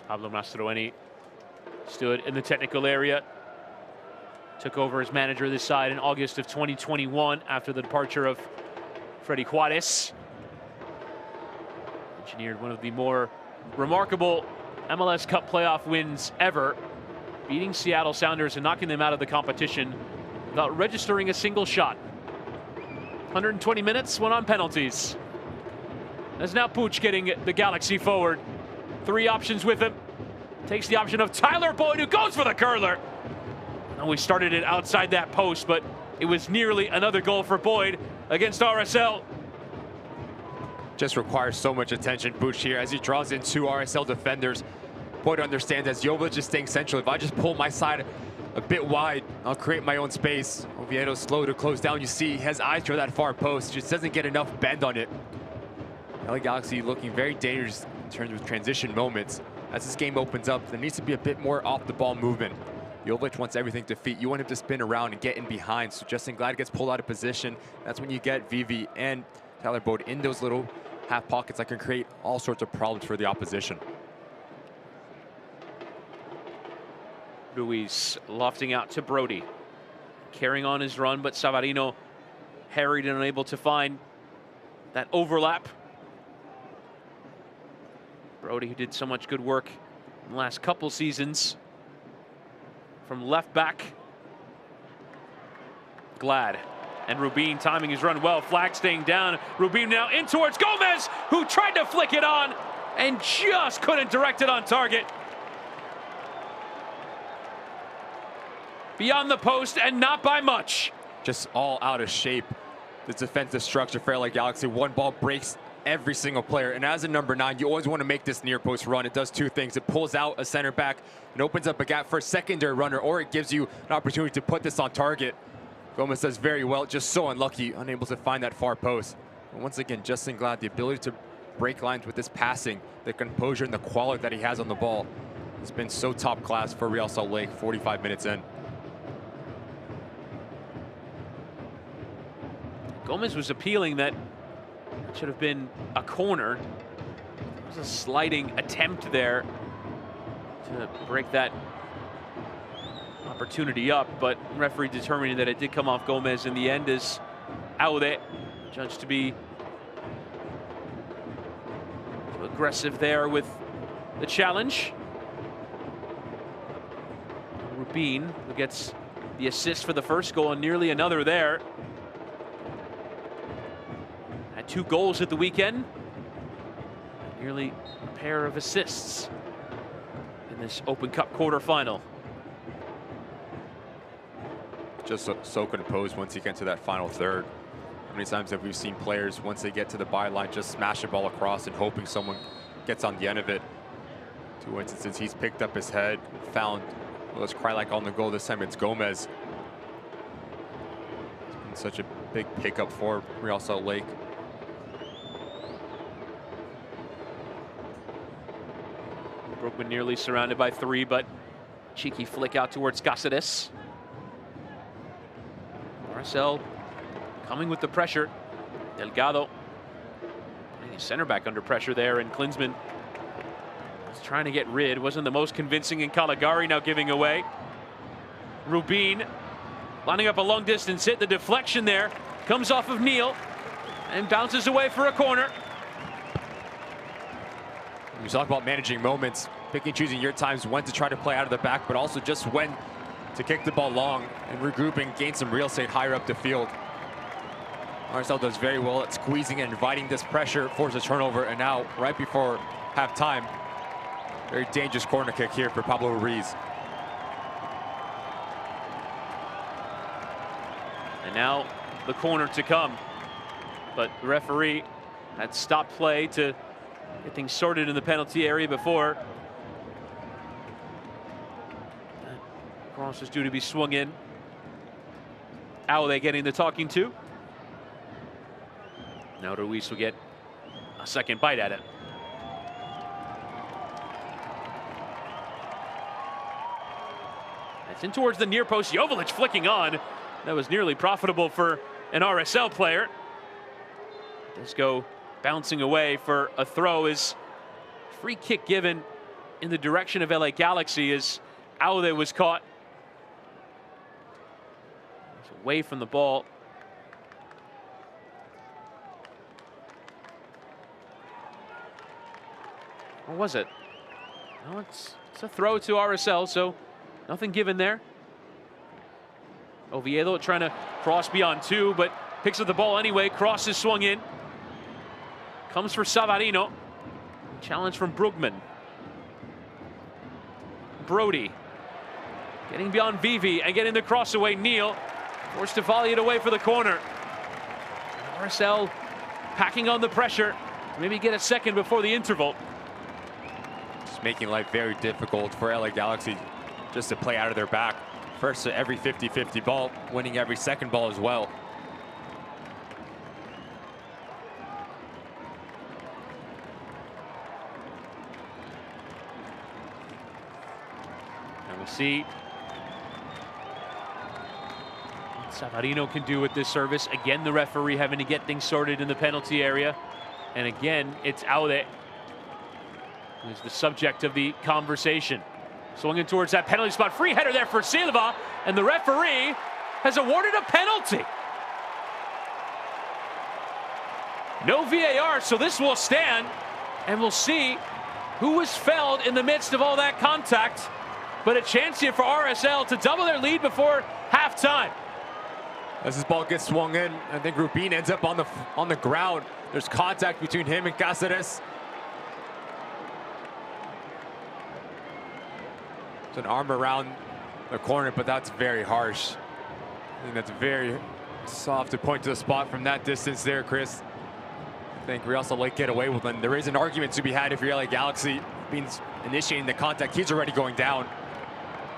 Pablo Mastroeni stood in the technical area. Took over as manager of this side in August of 2021 after the departure of Freddy Juarez. Engineered one of the more remarkable MLS Cup playoff wins ever, beating Seattle Sounders and knocking them out of the competition without registering a single shot. 120 minutes, went on penalties. As now Puig getting the Galaxy forward. 3 options with him. Takes the option of Tyler Boyd, who goes for the curler. And we started it outside that post, but it was nearly another goal for Boyd against RSL. Just requires so much attention, Puig here, as he draws in 2 RSL defenders. Boyd understands as Joveljic is staying central. If I just pull my side a bit wide, I'll create my own space. Oviedo's slow to close down. You see, he has eyes for that far post. Just doesn't get enough bend on it. LA Galaxy looking very dangerous in terms of transition moments. As this game opens up, there needs to be a bit more off-the-ball movement. Joveljic wants everything to feet. You want him to spin around and get in behind. So Justin Glad gets pulled out of position. That's when you get Vivi and Tyler Boyd in those little half pockets that can create all sorts of problems for the opposition. Ruiz lofting out to Brody. Carrying on his run, but Savarino harried and unable to find that overlap. Brody, who did so much good work in the last couple seasons from left back. Glad. And Rubin timing his run well. Flag staying down. Rubin now in towards Gomez, who tried to flick it on and just couldn't direct it on target. Beyond the post and not by much. Just all out of shape. This defensive structure for LA Galaxy. One ball breaks every single player. And as a number 9, you always want to make this near post run. It does two things. It pulls out a center back and opens up a gap for a secondary runner, or it gives you an opportunity to put this on target. Gomez does very well, just so unlucky, unable to find that far post. And once again, Justin Glad, the ability to break lines with this passing, the composure and the quality that he has on the ball has been so top class for Real Salt Lake 45 minutes in. Gomez was appealing that it should have been a corner. It was a sliding attempt there to break that opportunity up, but referee determining that it did come off Gomez in the end is Aude, judged to be aggressive there with the challenge. Rubin, who gets the assist for the first goal and nearly another there. Had 2 goals at the weekend. Nearly a pair of assists in this Open Cup quarterfinal. Just so composed once you get to that final third. How many times have we seen players, once they get to the byline, just smash the ball across and hoping someone gets on the end of it? 2 instances, he's picked up his head, found, well, let's cry like on the goal. This time it's Gomez. It's been such a big pickup for Real Salt Lake. Brookman nearly surrounded by 3, but cheeky flick out towards Cáceres. Marcel coming with the pressure. Delgado putting his center back under pressure there, and Klinsmann was trying to get rid. Wasn't the most convincing, in Caligari now giving away. Rubin lining up a long distance hit. The deflection there comes off of Neal and bounces away for a corner. You talk about managing moments, picking, choosing your times, when to try to play out of the back, but also just when to kick the ball long and regroup and gain some real estate higher up the field. Marcel does very well at squeezing and inviting this pressure, forces a turnover, and now, right before halftime, very dangerous corner kick here for Pablo Ruiz. And now the corner to come. But the referee had stopped play to get things sorted in the penalty area before cross is due to be swung in. Aude getting the talking to. Now Ruiz will get a second bite at it. It's in towards the near post. Joveljic flicking on. That was nearly profitable for an RSL player. Does go bouncing away for a throw. Is free kick given in the direction of LA Galaxy as Aude was caught. It's away from the ball. Or was it? No, it's a throw to RSL, so nothing given there. Oviedo trying to cross beyond 2, but picks up the ball anyway. Cross is swung in. Comes for Savarino. Challenge from Brugman. Brody getting beyond Vivi and getting the cross away. Neal forced to volley it away for the corner. RSL packing on the pressure. Maybe get a second before the interval. Just making life very difficult for LA Galaxy just to play out of their back. First to every 50-50 ball, winning every second ball as well. And we'll see what Savarino can do with this service. Again, the referee having to get things sorted in the penalty area. And again, it's Aude who's the subject of the conversation. Swinging towards that penalty spot. Free header there for Silva, and the referee has awarded a penalty. No VAR, so this will stand, and we'll see who was felled in the midst of all that contact. But a chance here for RSL to double their lead before halftime. As this ball gets swung in, I think Rubin ends up on the ground. There's contact between him and Cáceres. It's an arm around the corner, but that's very harsh. I think that's very soft to point to the spot from that distance there, Chris. I think Real Salt Lake get away with it. There is an argument to be had if you're LA Galaxy being initiating the contact. He's already going down.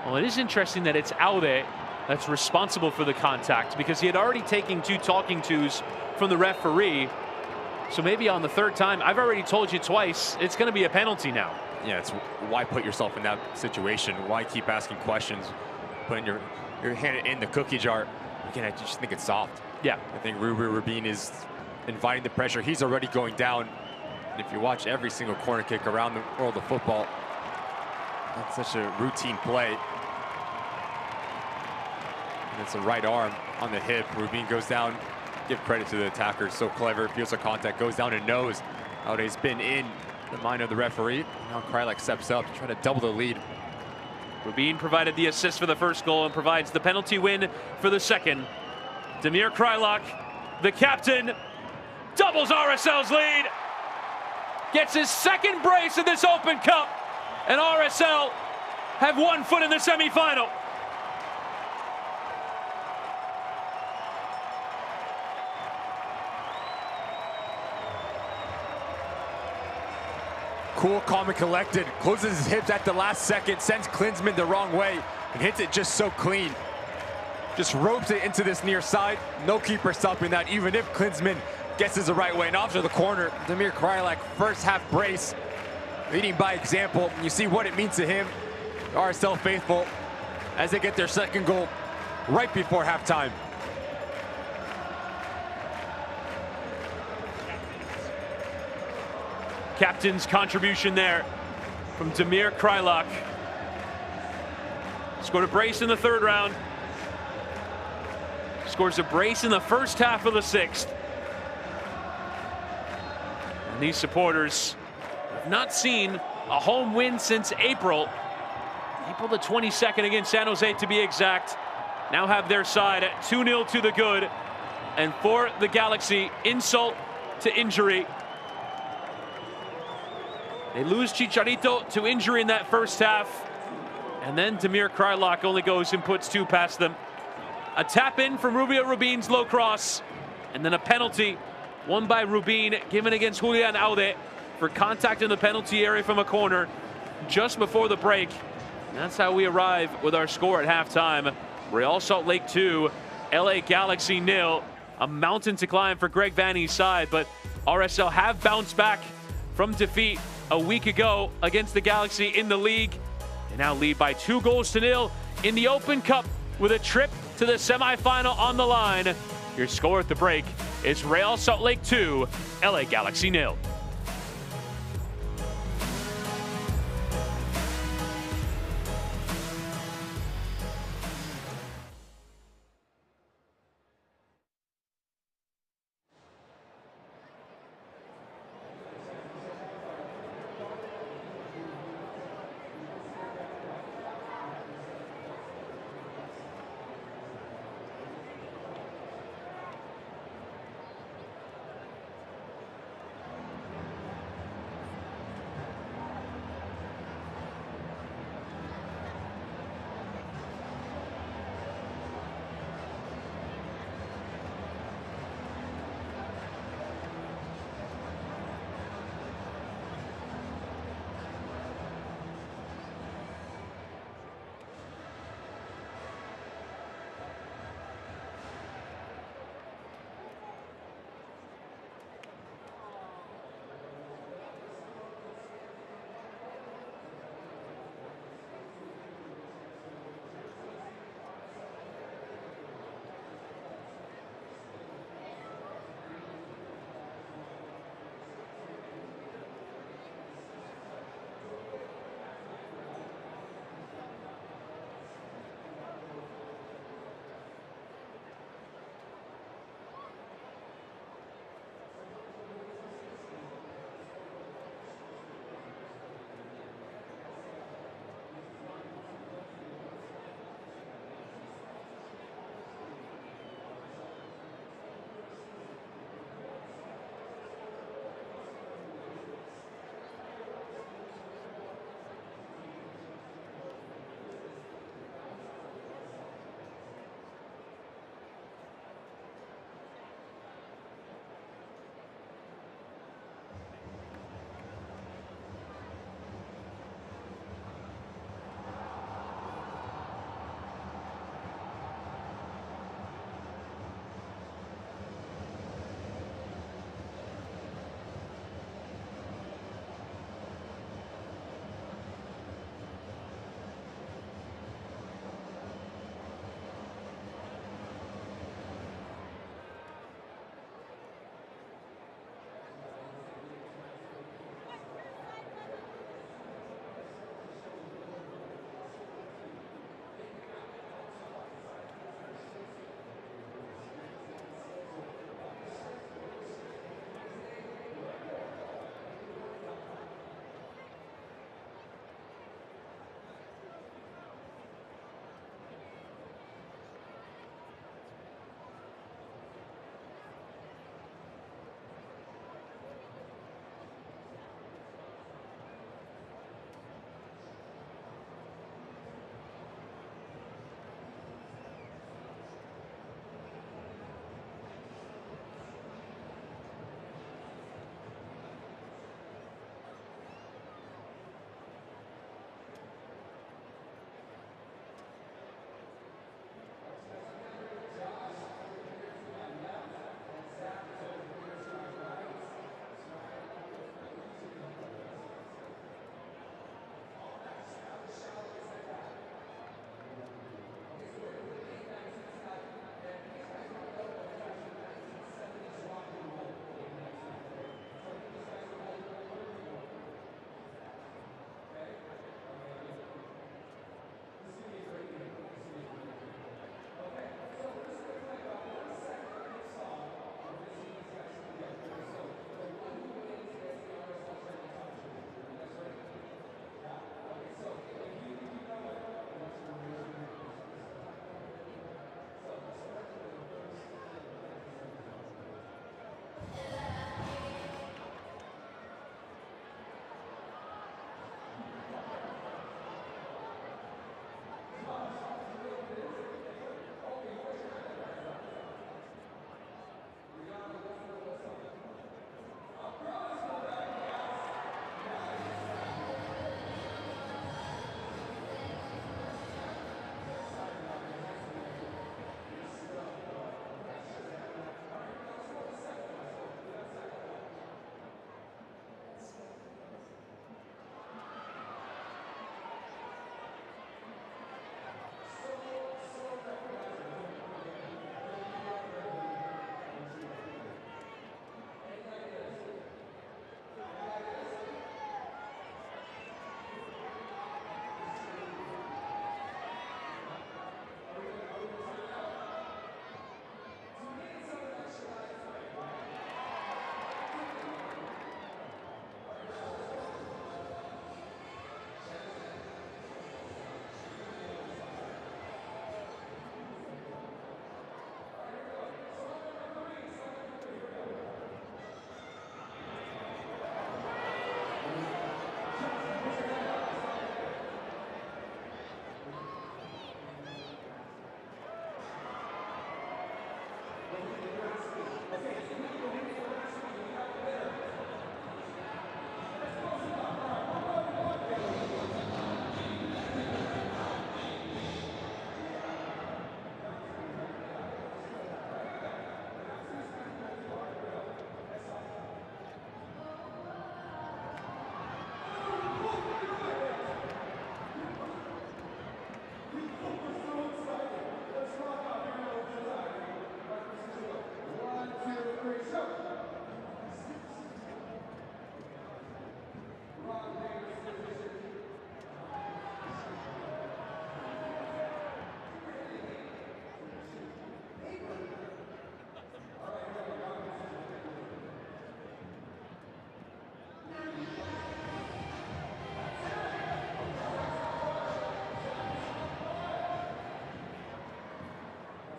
Well, it is interesting that it's Aude that's responsible for the contact, because he had already taken 2 talking tos from the referee. So maybe on the 3rd time, I've already told you twice, it's going to be a penalty now. Yeah, it's why put yourself in that situation? Why keep asking questions? Putting your hand in the cookie jar. Again, I just think it's soft. Yeah. I think Rubin is inviting the pressure. He's already going down. And if you watch every single corner kick around the world of football, that's such a routine play. And it's a right arm on the hip. Rubin goes down. Give credit to the attacker. So clever. Feels the contact. Goes down and knows. Aude's been in the mind of the referee. Now Krylak steps up to try to double the lead. Rubin provided the assist for the first goal and provides the penalty win for the second. Damir Krylak, the captain, doubles RSL's lead. Gets his 2nd brace in this Open Cup. And RSL have 1 foot in the semifinal. Cool, calm, and collected. Closes his hips at the last second. Sends Klinsmann the wrong way. And hits it just so clean. Just ropes it into this near side. No keeper stopping that, even if Klinsmann guesses the right way. And off to the corner, Damir Krylak, first half brace. Leading by example. You see what it means to him. RSL faithful as they get their 2nd goal right before halftime. Captain's contribution there from Damir Krylak. Scored a brace in the 3rd round. Scores a brace in the first half of the 6th. And these supporters have not seen a home win since April the 22nd against San Jose, to be exact. Now have their side at 2-0 to the good. And for the Galaxy, insult to injury. They lose Chicharito to injury in that first half. And then Damir Krylak only goes and puts 2 past them. A tap in from Rubin's low cross. And then a penalty won by Rubin, given against Julian Aude for contact in the penalty area from a corner just before the break. And that's how we arrive with our score at halftime. Real Salt Lake 2, LA Galaxy 0. A mountain to climb for Greg Vanney's side, but RSL have bounced back from defeat a week ago against the Galaxy in the league. They now lead by 2-0 in the Open Cup with a trip to the semifinal on the line. Your score at the break is Real Salt Lake 2, LA Galaxy 0.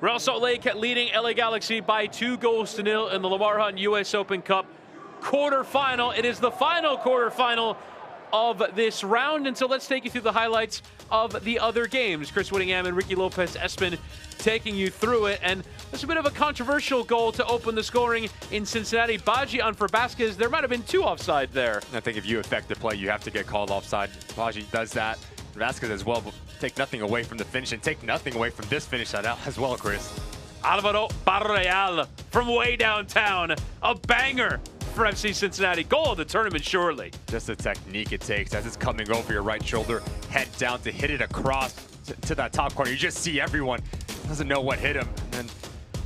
Real Salt Lake leading LA Galaxy by 2-0 in the Lamar Hunt U.S. Open Cup quarterfinal. It is the final quarterfinal of this round, and so let's take you through the highlights of the other games. Chris Whittingham and Ricky Lopez Espin taking you through it, and there's a bit of a controversial goal to open the scoring in Cincinnati. Baji on for Vasquez. There might have been 2 offside there. I think if you affect the play, you have to get called offside. Baji does that. Vasquez as well, but take nothing away from the finish and take nothing away from this finish as well, Chris. Alvaro Barreal from way downtown. A banger for FC Cincinnati. Goal of the tournament, surely. Just the technique it takes as it's coming over your right shoulder, head down to hit it across to that top corner. You just see everyone doesn't know what hit him. And then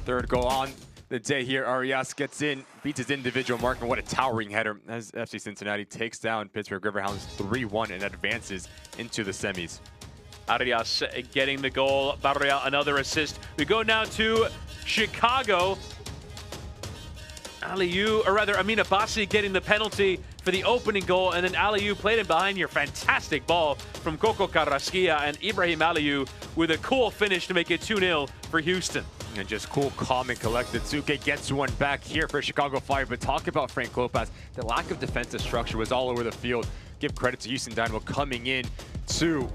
third goal on the day here, Arias gets in, beats his individual mark, and what a towering header as FC Cincinnati takes down Pittsburgh Riverhounds 3-1 and advances into the semis. Arias getting the goal. Barreal another assist. We go now to Chicago. Aliou, or rather Amin Abbasi getting the penalty for the opening goal, and then Aliou played it behind your fantastic ball from Coco Carrasquilla, and Ibrahim Aliou with a cool finish to make it 2-0 for Houston. And just cool, calm, and collected. Suke gets one back here for Chicago Fire, but talk about Frank Lopez. The lack of defensive structure was all over the field. Give credit to Houston Dynamo coming in to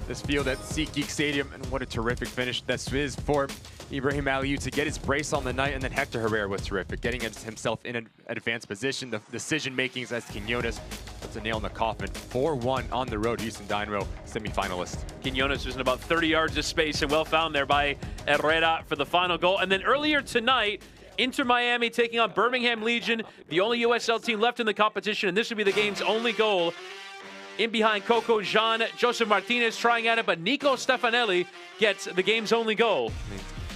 this field at SeatGeek Stadium, and what a terrific finish this is for Ibrahim Aliou to get his brace on the night, and then Hector Herrera was terrific, getting himself in an advanced position. The decision-makings as Quinones puts a nail in the coffin. 4-1 on the road, Houston Dynamo semifinalist. Quinones was in about 30 yards of space and well found there by Herrera for the final goal. And then earlier tonight, Inter Miami taking on Birmingham Legion, the only USL team left in the competition, and this would be the game's only goal. In behind Coco Jean, Joseph Martinez trying at it, but Nico Stefanelli gets the game's only goal.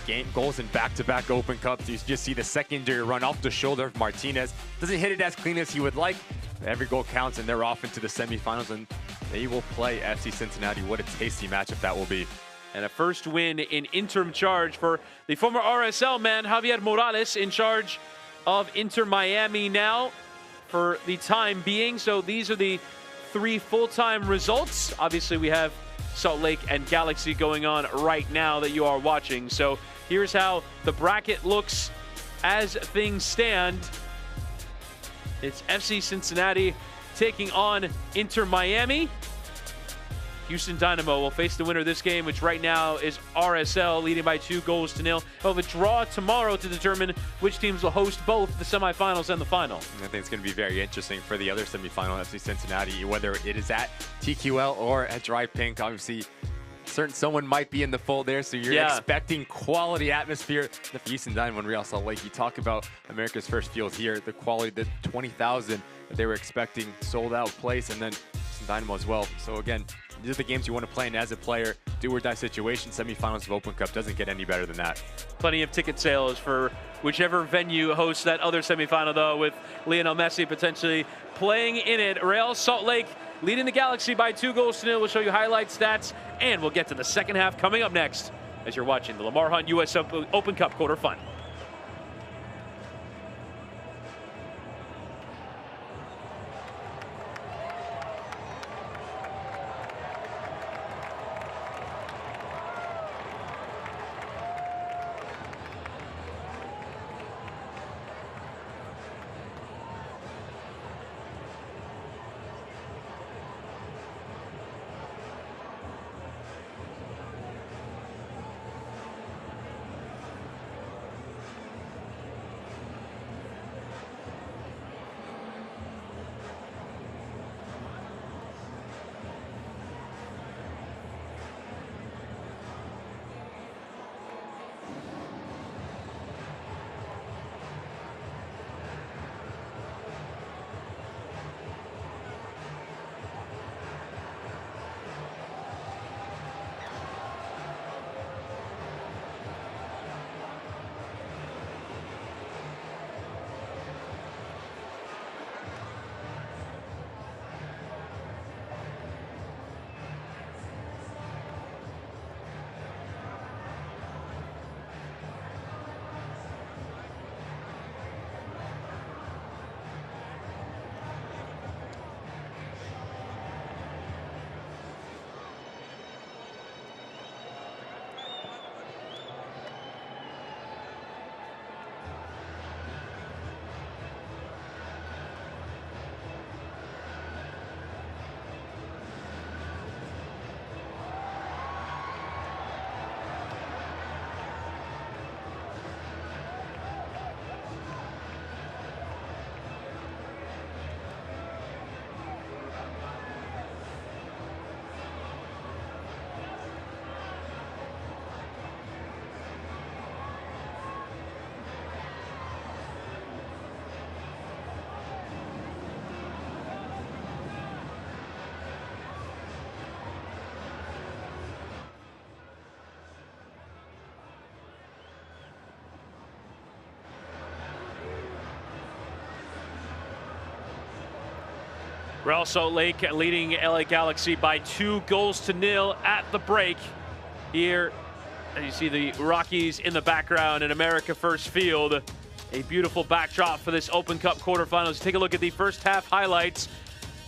Game goals in back-to-back Open Cups. You just see the secondary run off the shoulder of Martinez. Doesn't hit it as clean as he would like. Every goal counts, and they're off into the semifinals, and they will play FC Cincinnati. What a tasty matchup that will be. And a first win in interim charge for the former RSL man, Javier Morales, in charge of Inter Miami now for the time being. So these are the 3 full-time results. Obviously, we have Salt Lake and Galaxy going on right now that you are watching. So here's how the bracket looks as things stand. It's FC Cincinnati taking on Inter Miami. Houston Dynamo will face the winner of this game, which right now is RSL, leading by 2-0. They'll have a draw tomorrow to determine which teams will host both the semifinals and the final. I think it's going to be very interesting for the other semifinal, FC Cincinnati, whether it is at TQL or at Dry Pink. Obviously, someone might be in the fold there, so you're expecting quality atmosphere. The Houston Dynamo and Real Salt Lake, you talk about America's first field here, the quality, the 20,000 that they were expecting, sold out place, and then Houston Dynamo as well. So again, these are the games you want to play in as a player. Do or die situation. Semifinals of Open Cup doesn't get any better than that. Plenty of ticket sales for whichever venue hosts that other semifinal, though, with Lionel Messi potentially playing in it. Real Salt Lake leading the Galaxy by 2-0. We'll show you highlights, stats, and we'll get to the second half coming up next as you're watching the Lamar Hunt U.S. Open Cup quarterfinal. Real Salt Lake leading LA Galaxy by 2-0 at the break. Here, you see the Rockies in the background in America First Field. A beautiful backdrop for this Open Cup quarterfinals. Take a look at the first half highlights.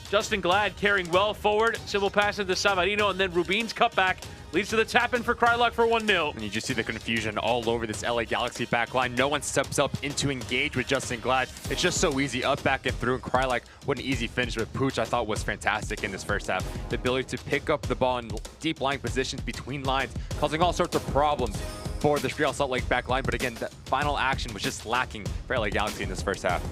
Justin Glad carrying well forward. Simple pass into Savarino, and then Rubin's cutback leads to the tap-in for Kreilach for 1-0. And you just see the confusion all over this LA Galaxy backline. No one steps up in to engage with Justin Glad. It's just so easy, up, back, and through. And Kreilach, what an easy finish with Pooch, I thought was fantastic in this first half. The ability to pick up the ball in deep lying positions between lines, causing all sorts of problems for the Real Salt Lake backline. But again, the final action was just lacking for LA Galaxy in this first half.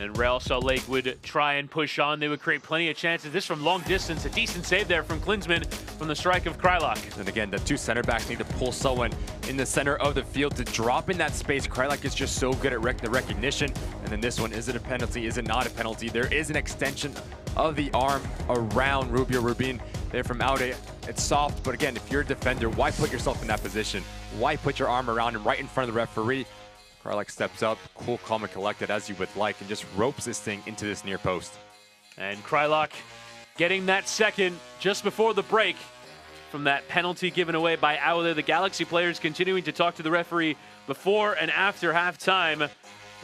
And Real Salt Lake would try and push on. They would create plenty of chances. This from long distance, a decent save there from Klinsmann from the strike of Kreilach. And again, the two center backs need to pull someone in the center of the field to drop in that space. Kreilach is just so good at the recognition. And then this one, is it a penalty? Is it not a penalty? There is an extension of the arm around Rubin there from Aude. It's soft, but again, if you're a defender, why put yourself in that position? Why put your arm around him right in front of the referee? Kreilach steps up, cool, calm, and collected as you would like, and just ropes this thing into this near post. And Kreilach getting that second just before the break from that penalty given away by Aude. The Galaxy players continuing to talk to the referee before and after halftime.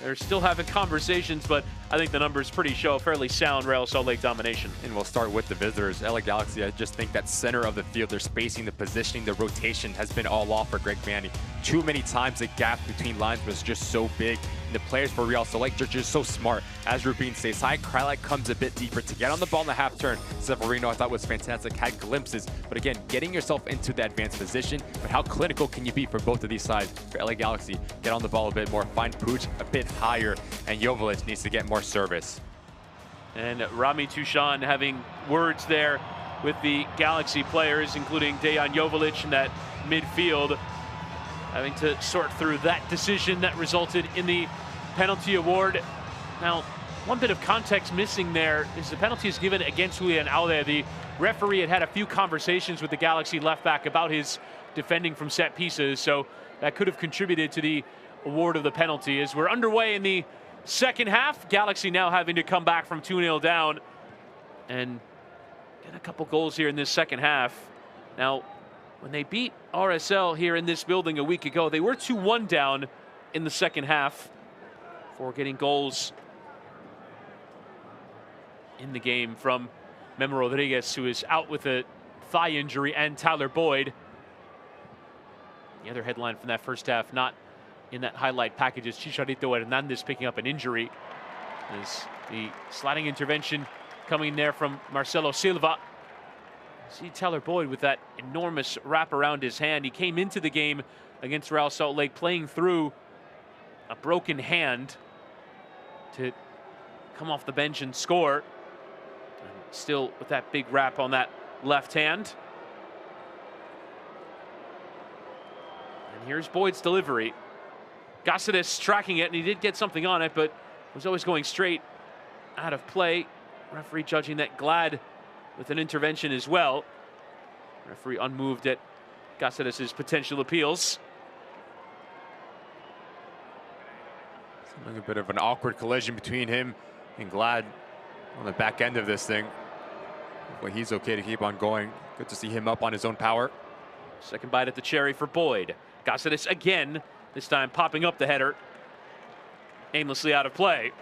They're still having conversations, but I think the numbers show a fairly sound Real Salt Lake domination. And we'll start with the visitors. LA Galaxy, I just think that center of the field, their spacing, the positioning, the rotation has been all off for Greg Vanney. Too many times the gap between lines was just so big. And the players for Real Salt Lake are just so smart. As Rubin stays high, Kreilach comes a bit deeper to get on the ball in the half turn. Severino, I thought, was fantastic, had glimpses. But again, getting yourself into the advanced position. But how clinical can you be for both of these sides? For LA Galaxy, get on the ball a bit more, find Pooch a bit higher, and Joveljic needs to get more service. And Rami Tushan having words there with the Galaxy players, including Dejan Joveljic in that midfield, having to sort through that decision that resulted in the penalty award. Now, one bit of context missing there is the penalty is given against Julian Aude. The referee had a few conversations with the Galaxy left back about his defending from set pieces, so that could have contributed to the award of the penalty. As we're underway in the second half, Galaxy now having to come back from 2-0 down and get a couple goals here in this second half. Now, when they beat RSL here in this building a week ago, they were 2-1 down in the second half for getting goals in the game from Memo Rodriguez, who is out with a thigh injury, and Tyler Boyd. The other headline from that first half, not in that highlight package, is Chicharito Hernandez picking up an injury. As the sliding intervention coming there from Marcelo Silva. See Tyler Boyd with that enormous wrap around his hand. He came into the game against Real Salt Lake playing through a broken hand to come off the bench and score. And still with that big wrap on that left hand. And here's Boyd's delivery. Gossidis tracking it, and he did get something on it, but was always going straight out of play. Referee judging that Glad with an intervention as well. Referee unmoved at Gossidis' potential appeals. A bit of an awkward collision between him and Glad on the back end of this thing. Hopefully he's okay to keep on going. Good to see him up on his own power. Second bite at the cherry for Boyd. Gossidis again, this time popping up the header. Aimlessly out of play.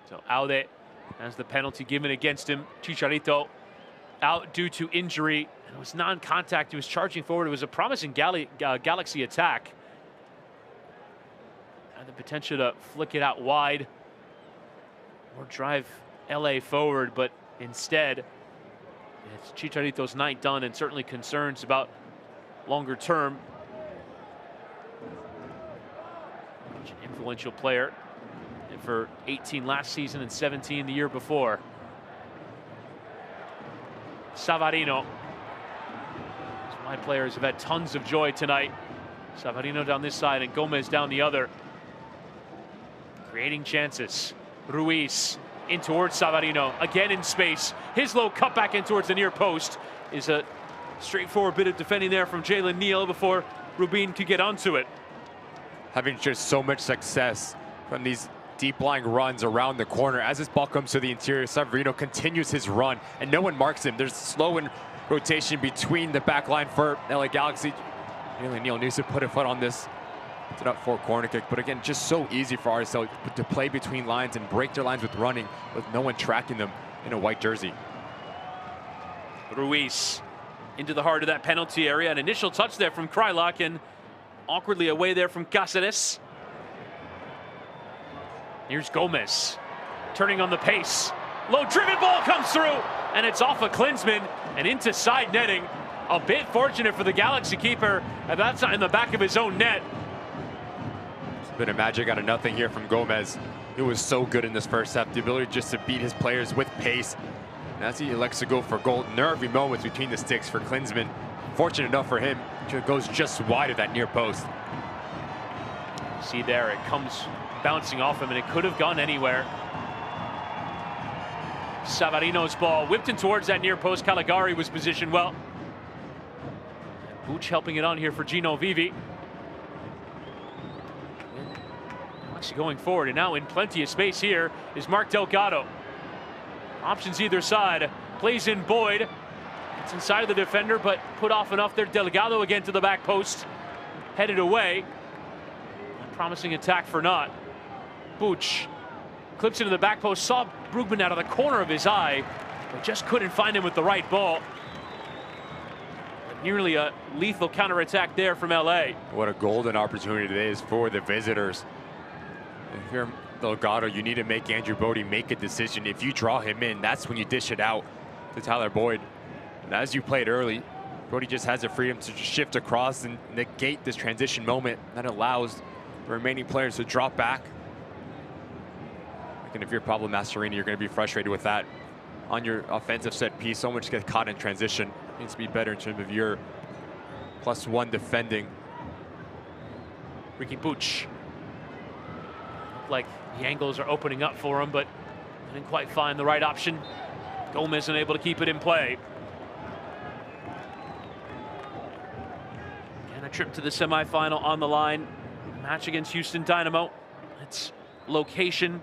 So Aude has the penalty given against him. Chicharito out due to injury. And it was non-contact. He was charging forward. It was a promising Galaxy attack. And the potential to flick it out wide or drive LA forward, but instead it's Chicharito's night done, and certainly concerns about longer term. Such an influential player for 18 last season and 17 the year before. Savarino. My players have had tons of joy tonight. Savarino down this side and Gomez down the other. Creating chances. Ruiz in towards Savarino. Again in space. His low cut back in towards the near post is a straightforward bit of defending there from Jalen Neal before Rubin could get onto it. Having just so much success from these deep lying runs around the corner. As this ball comes to the interior, Savarino continues his run and no one marks him. There's slow in rotation between the back line for LA Galaxy. Neil needs to put a foot on this. It's an up 4 corner kick, but again, just so easy for RSL to play between lines and break their lines with running with no one tracking them in a white jersey. Ruiz into the heart of that penalty area. An initial touch there from Krylock and awkwardly away there from Cáceres. Here's Gomez turning on the pace. Low driven ball comes through and it's off of Klinsmann and into side netting. A bit fortunate for the Galaxy keeper, and that's in the back of his own net. It's a bit of magic out of nothing here from Gomez. He was so good in this first half. The ability just to beat his players with pace. And as he elects to go for goal, nervy moments between the sticks for Klinsmann. Fortunate enough for him, it goes just wide of that near post. See there, it comes bouncing off him, and it could have gone anywhere. Savarino's ball whipped in towards that near post. Caligari was positioned well. Buch helping it on here for Gino Vivi. Actually going forward, and now in plenty of space here is Mark Delgado. Options either side. Plays in Boyd. It's inside of the defender, but put off enough there. Delgado again to the back post. Headed away. A promising attack for naught. Buch clips into the back post. Saw Brugman out of the corner of his eye, but just couldn't find him with the right ball. Nearly a lethal counterattack there from LA. What a golden opportunity today is for the visitors. If you're Delgado, you need to make Andrew Bodie make a decision. If you draw him in, that's when you dish it out to Tyler Boyd. And as you played early, Bodie just has the freedom to shift across and negate this transition moment that allows the remaining players to drop back. And if you're Pablo Mastroeni, you're going to be frustrated with that. On your offensive set piece, so much gets caught in transition. Needs to be better in terms of your +1 defending. Ricky Buch. Like the angles are opening up for him, but didn't quite find the right option. Gomez unable to keep it in play. And a trip to the semifinal on the line. Match against Houston Dynamo. It's location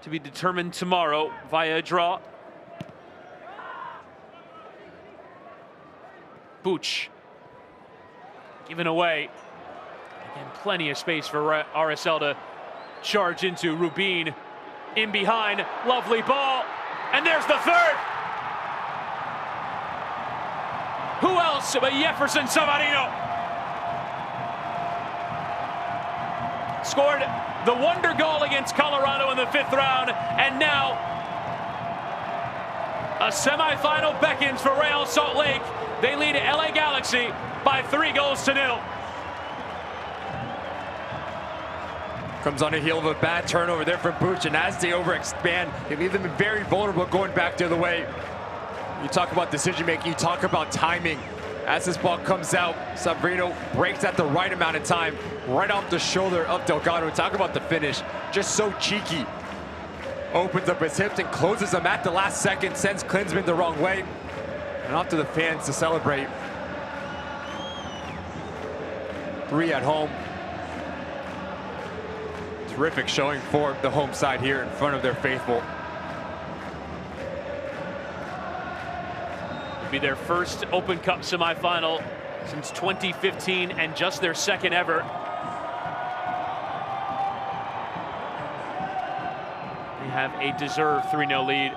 to be determined tomorrow via a draw. Buch given away. Again, plenty of space for RSL to charge into. Rubin in behind. Lovely ball. And there's the third. Who else but Jefferson Savarino? Scored the wonder goal against Colorado in the 5th round. And now a semifinal beckons for Real Salt Lake. They lead LA Galaxy by 3-0. Comes on the heel of a bad turnover there from Buch, and as they overexpand, they leave them very vulnerable going back the other way. You talk about decision making, you talk about timing. As this ball comes out, Savarino breaks at the right amount of time, right off the shoulder of Delgado. Talk about the finish, just so cheeky. Opens up his hips and closes them at the last second, sends Klinsmann the wrong way. And off to the fans to celebrate. 3 at home. Terrific showing for the home side here in front of their faithful. It'll be their first Open Cup semifinal since 2015 and just their 2nd ever. They have a deserved 3-0 lead,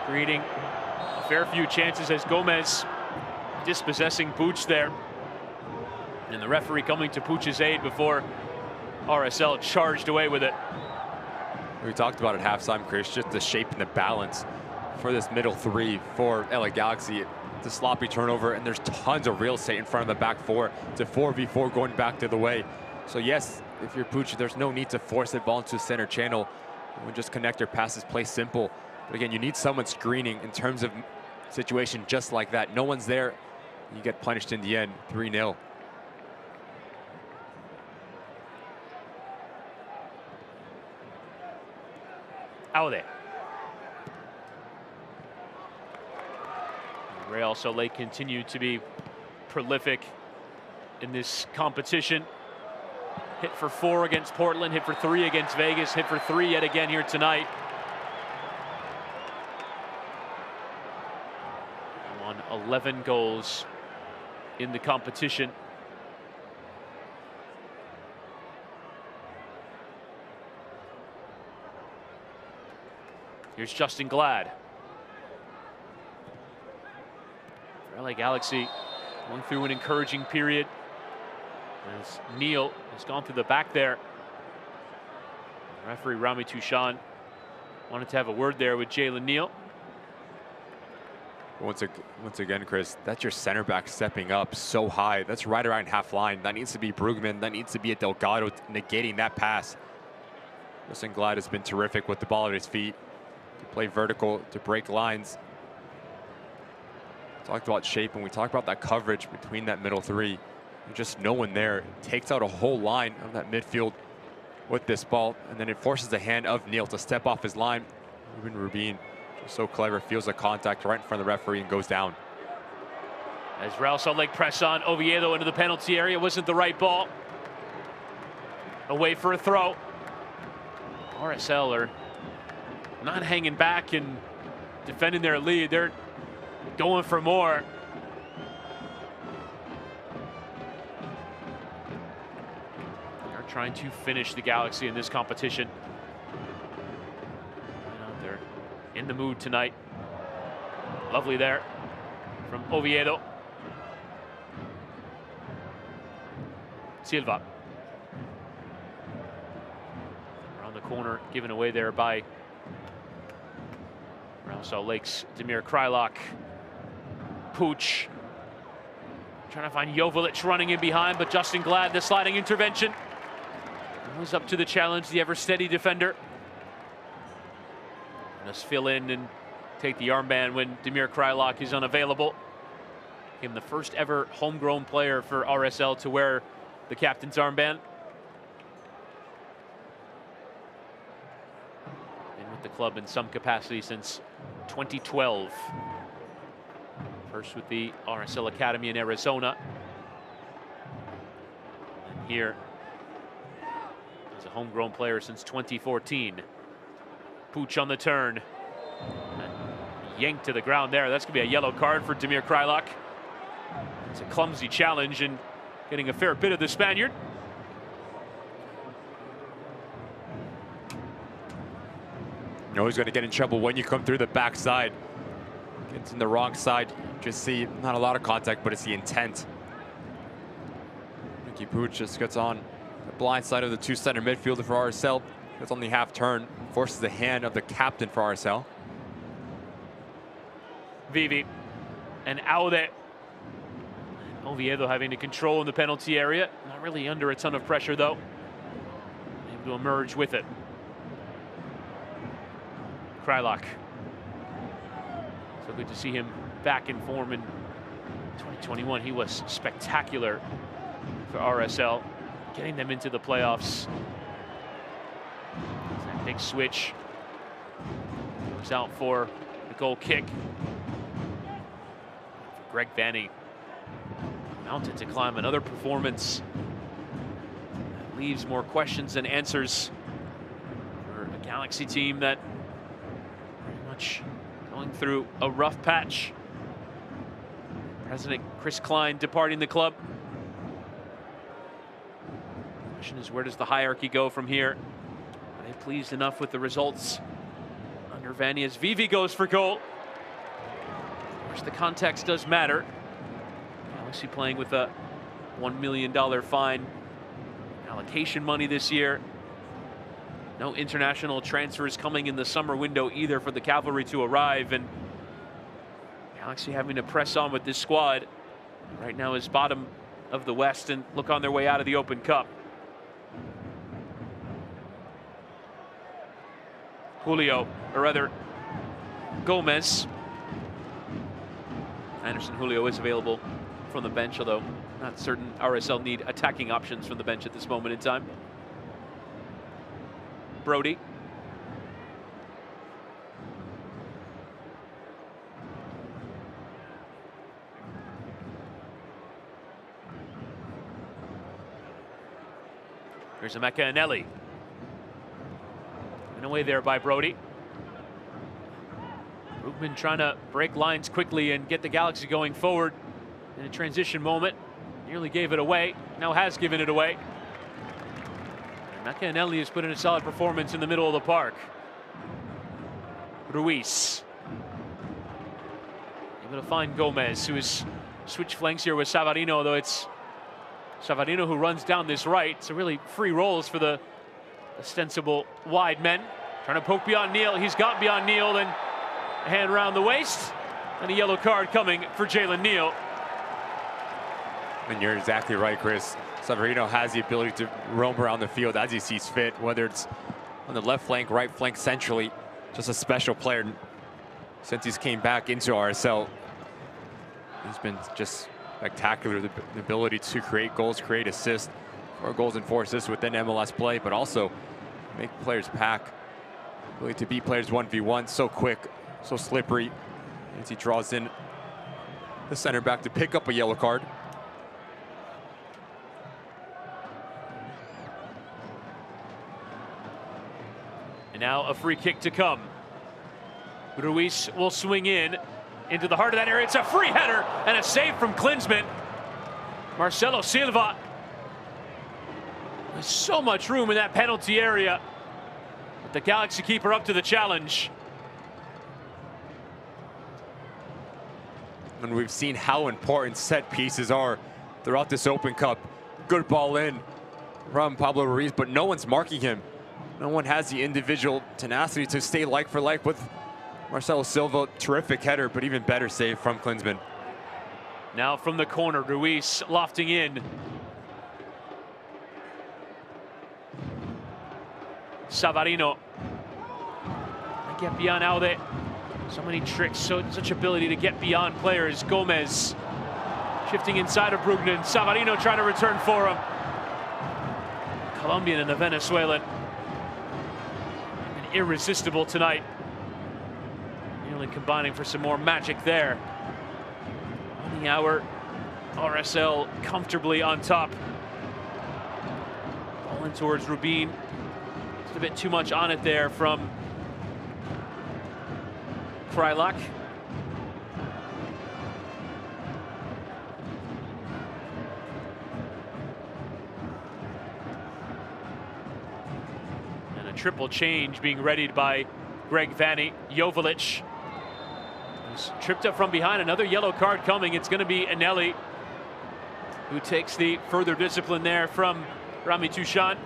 creating a fair few chances as Gomez dispossessing Buch there. And the referee coming to Buch's aid before RSL charged away with it. We talked about at halftime, Chris, just the shape and the balance for this middle 3 for LA Galaxy. It's a sloppy turnover, and there's tons of real estate in front of the back 4. It's a 4v4 going back the other way. So yes, if you're Buch, there's no need to force the ball into the center channel. You just connect your passes, play simple. But again, you need someone screening in terms of situation just like that. No one's there. You get punished in the end, 3-0. Aude. Real Salt Lake continue to be prolific in this competition. Hit for 4 against Portland, hit for 3 against Vegas, hit for 3 yet again here tonight. Won 11 goals in the competition. Here's Justin Glad. For LA Galaxy, going through an encouraging period as Neal has gone through the back there. Referee Rami Touchon wanted to have a word there with Jalen Neal. Once again, Chris, that's your center back stepping up so high. That's right around half line. That needs to be Brugman. That needs to be a Delgado negating that pass. Justin Glad has been terrific with the ball at his feet. To play vertical, to break lines. Talked about shape, and we talked about that coverage between that middle three. There's just no one there. It takes out a whole line of that midfield with this ball, and then it forces the hand of Neal to step off his line. Ruben Rubin, just so clever, feels the contact right in front of the referee and goes down. As Real Salt Lake press on Oviedo into the penalty area, wasn't the right ball. Away for a throw. RSL are not hanging back and defending their lead. They're going for more. They're trying to finish the Galaxy in this competition. They're in the mood tonight. Lovely there from Oviedo. Silva. Around the corner, given away there by Real Salt Lake's Damir Krylak. Pooch trying to find Joveljic running in behind, but Justin Glad, the sliding intervention. Was up to the challenge, the ever steady defender. Just fill in and take the armband when Damir Krylak is unavailable. Him the first ever homegrown player for RSL to wear the captain's armband. Been with the club in some capacity since 2012. First with the RSL Academy in Arizona. And here as a homegrown player since 2014. Pooch on the turn. Yanked to the ground there. That's going to be a yellow card for Damir Krylak. It's a clumsy challenge and getting a fair bit of the Spaniard. You know he's going to get in trouble when you come through the backside. Gets in the wrong side. Just see not a lot of contact, but it's the intent. Ricky Pooch just gets on the blind side of the two-center midfielder for RSL. Gets on the half turn, forces the hand of the captain for RSL. Vivi and Aude. Oviedo having to control in the penalty area. Not really under a ton of pressure though. Able to emerge with it. Krylak. So good to see him back in form in 2021. He was spectacular for RSL, getting them into the playoffs. That big switch. Goes out for the goal kick. Greg Vanny mounted to climb another performance that leaves more questions than answers for a Galaxy team that very much going through a rough patch. President Chris Klein departing the club. The question is, where does the hierarchy go from here? Are they pleased enough with the results under Vanny as Vivi goes for goal? Of course, the context does matter. Galaxy playing with a $1 million fine allocation money this year. No international transfers coming in the summer window either for the Cavalry to arrive, and Galaxy having to press on with this squad. Right now is bottom of the West and look on their way out of the Open Cup. Julio, or rather Gomez. Anderson Julio is available from the bench, although not certain RSL need attacking options from the bench at this moment in time. Brody. Here's Emeka Eneli. And away there by Brody. Brugman trying to break lines quickly and get the Galaxy going forward in a transition moment. Nearly gave it away, now has given it away. Emeka Eneli has put in a solid performance in the middle of the park. Ruiz. Able to find Gomez, who is switch flanks here with Savarino, though it's Savarino who runs down this right. So really free rolls for the ostensible wide men. Trying to poke beyond Neal. He's got beyond Neal, and a hand around the waist. And a yellow card coming for Jalen Neal. And you're exactly right, Chris. Savarino has the ability to roam around the field as he sees fit, whether it's on the left flank, right flank, centrally. Just a special player. Since he's came back into RSL, he's been just spectacular. The ability to create goals, create assists, 4 goals and 4 assists within MLS play, but also make players pack. Ability to beat players 1v1, so quick, so slippery. As he draws in the center back to pick up a yellow card. And now a free kick to come. Ruiz will swing in into the heart of that area. It's a free header and a save from Klinsmann. Marcelo Silva. There's so much room in that penalty area. But the Galaxy keeper up to the challenge. And we've seen how important set pieces are throughout this Open Cup. Good ball in from Pablo Ruiz, but no one's marking him. No one has the individual tenacity to stay like for like with Marcelo Silva. Terrific header, but even better save from Klinsmann. Now from the corner, Ruiz lofting in. Savarino. Get beyond Aude. So many tricks, such ability to get beyond players. Gomez shifting inside of Brugman. Savarino trying to return for him. Colombian and the Venezuelan. Irresistible tonight. Nearly combining for some more magic there. On the hour, RSL comfortably on top. Ball in towards Rubin. Just a bit too much on it there from Kreilach. Triple change being readied by Greg Vanney. Joveljic is tripped up from behind. Another yellow card coming. It's going to be Eneli who takes the further discipline there from Rami Toussaint.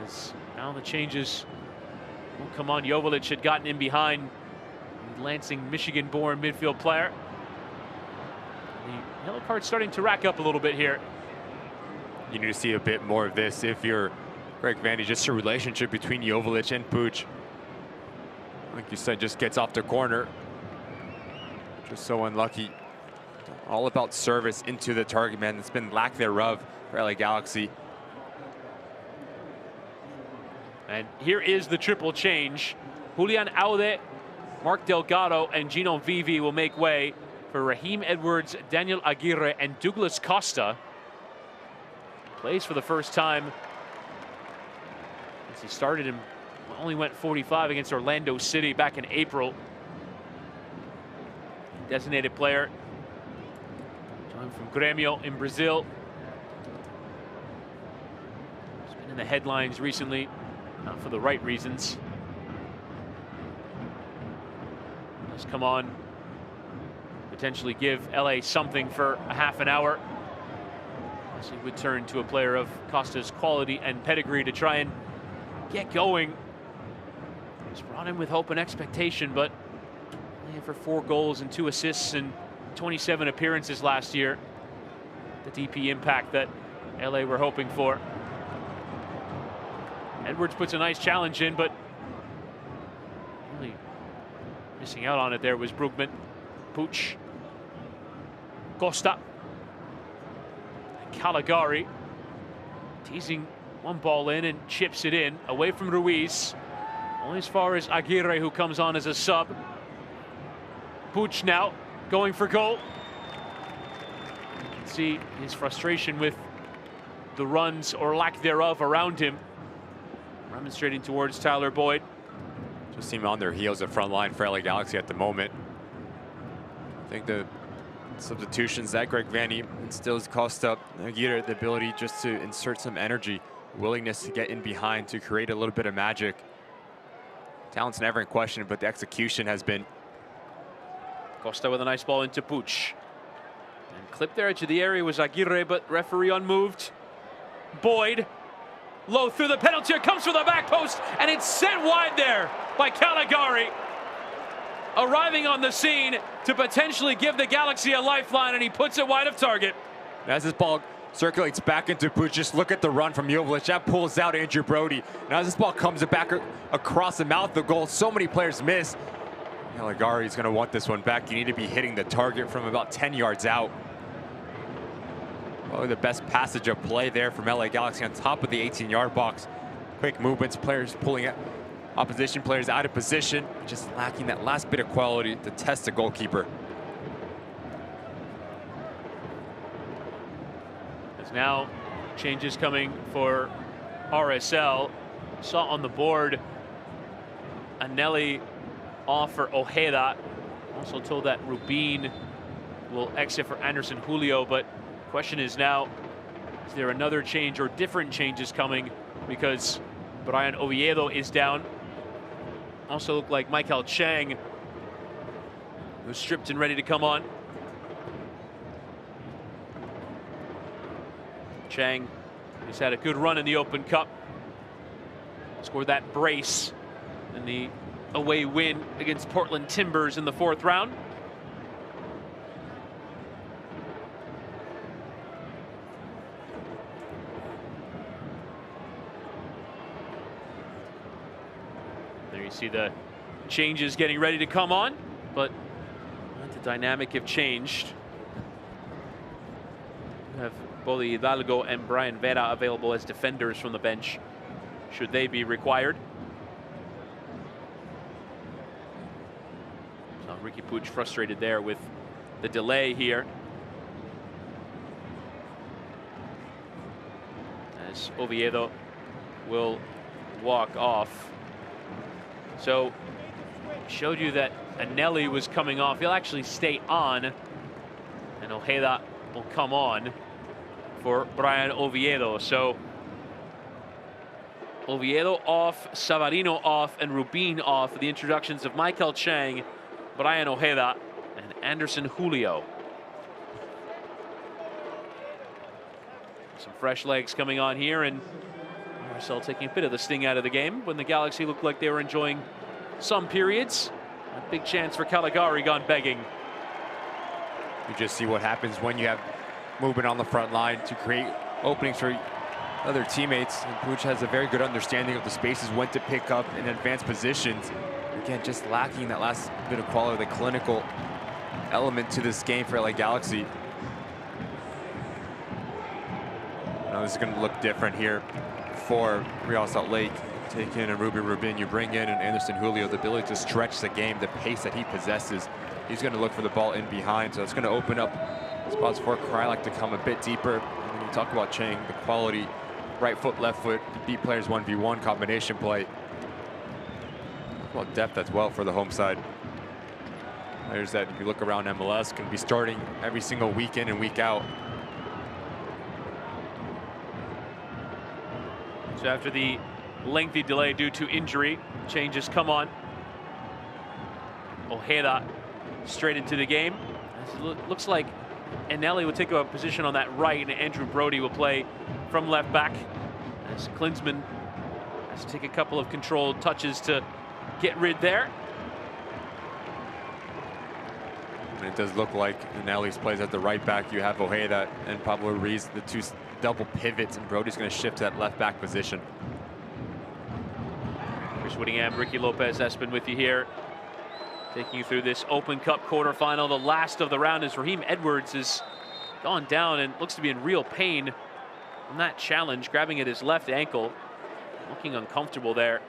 As now the changes will come on. Joveljic had gotten in behind the Lansing, Michigan-born midfield player. The yellow card starting to rack up a little bit here. You need to see a bit more of this if you're Greg Vanney. Just a relationship between Joveljic and Puig. Like you said, just gets off the corner. Just so unlucky. All about service into the target man. It's been lack thereof for LA Galaxy. And here is the triple change. Julian Aude, Mark Delgado, and Gino Vivi will make way for Raheem Edwards, Daniel Aguirre, and Douglas Costa. Plays for the first time since he started him. Only went 45 against Orlando City back in April. Designated player. Joined from Grêmio in Brazil. He's been in the headlines recently, not for the right reasons. Let's come on. Potentially give LA something for a half an hour. As he would turn to a player of Costa's quality and pedigree to try and get going. He's brought in with hope and expectation, but only for 4 goals and 2 assists and 27 appearances last year. The DP impact that LA were hoping for. Edwards puts a nice challenge in, but really missing out on it there was Brugman. Puig. Costa. Caligari teasing one ball in and chips it in away from Ruiz. Only as far as Aguirre, who comes on as a sub. Puig now going for goal. see his frustration with the runs or lack thereof around him. Demonstrating towards Tyler Boyd. Just seem on their heels at front line for LA Galaxy at the moment. I think the substitutions that Greg Vanney instills Costa Aguirre the ability just to insert some energy, willingness to get in behind, to create a little bit of magic. Talent's never in question, but the execution has been. Costa with a nice ball into Puig. And clipped there edge of the area was Aguirre, but referee unmoved. Boyd, low through the penalty, it comes from the back post, and it's sent wide there by Caligari. Arriving on the scene to potentially give the Galaxy a lifeline, and he puts it wide of target. As this ball circulates back into Puig, just look at the run from Jovic. That pulls out Andrew Brody. Now as this ball comes back across the mouth of the goal, so many players miss. Caligari is going to want this one back. You need to be hitting the target from about 10 yards out. Probably the best passage of play there from LA Galaxy on top of the 18-yard box. Quick movements, players pulling it. Opposition players out of position, just lacking that last bit of quality to test the goalkeeper. There's now changes coming for RSL. Saw on the board Anelli off for Ojeda. Also told that Rubin will exit for Anderson Julio, but question is now, is there another change or different changes coming, because Brian Oviedo is down. Also looked like Michael Chang was stripped and ready to come on. Chang has had a good run in the Open Cup. Scored that brace in the away win against Portland Timbers in the 4th round. There you see the changes getting ready to come on, but the dynamic have changed. We have both Hidalgo and Brian Vera available as defenders from the bench, should they be required. So Ricky Puig frustrated there with the delay here, as Oviedo will walk off. So showed you that Anelli was coming off. He'll actually stay on, and Ojeda will come on for Brian Oviedo. So Oviedo off, Savarino off, and Rubin off for the introductions of Michael Chang, Brian Ojeda, and Anderson Julio. Some fresh legs coming on here, and RSL taking a bit of the sting out of the game when the Galaxy looked like they were enjoying some periods. A big chance for Caligari gone begging. You just see what happens when you have movement on the front line to create openings for other teammates. And Puig has a very good understanding of the spaces, when to pick up in advanced positions. Again, just lacking that last bit of quality, the clinical element to this game for LA Galaxy. Now this is going to look different here for Real Salt Lake. Take in a Rubin, you bring in an Anderson Julio, the ability to stretch the game, the pace that he possesses. He's going to look for the ball in behind, so it's going to open up spots for Kreilach to come a bit deeper. And when you talk about Chang, the quality, right foot, left foot, to beat players 1v1 combination play. Well, depth as well for the home side. Players that, if you look around MLS, can be starting every single week in and week out. So after the lengthy delay due to injury, changes come on. Ojeda straight into the game. Looks like Anelli will take a position on that right, and Andrew Brody will play from left back, as Klinsmann has to take a couple of controlled touches to get rid there. And it does look like Anelli's plays at the right back. You have Ojeda and Pablo Ruiz, the two double pivots, and Brody's going to shift to that left back position. Chris Whittingham, Ricky Lopez Espin with you here, taking you through this Open Cup quarterfinal. The last of the round is Raheem Edwards has gone down and looks to be in real pain from that challenge, grabbing at his left ankle, looking uncomfortable there.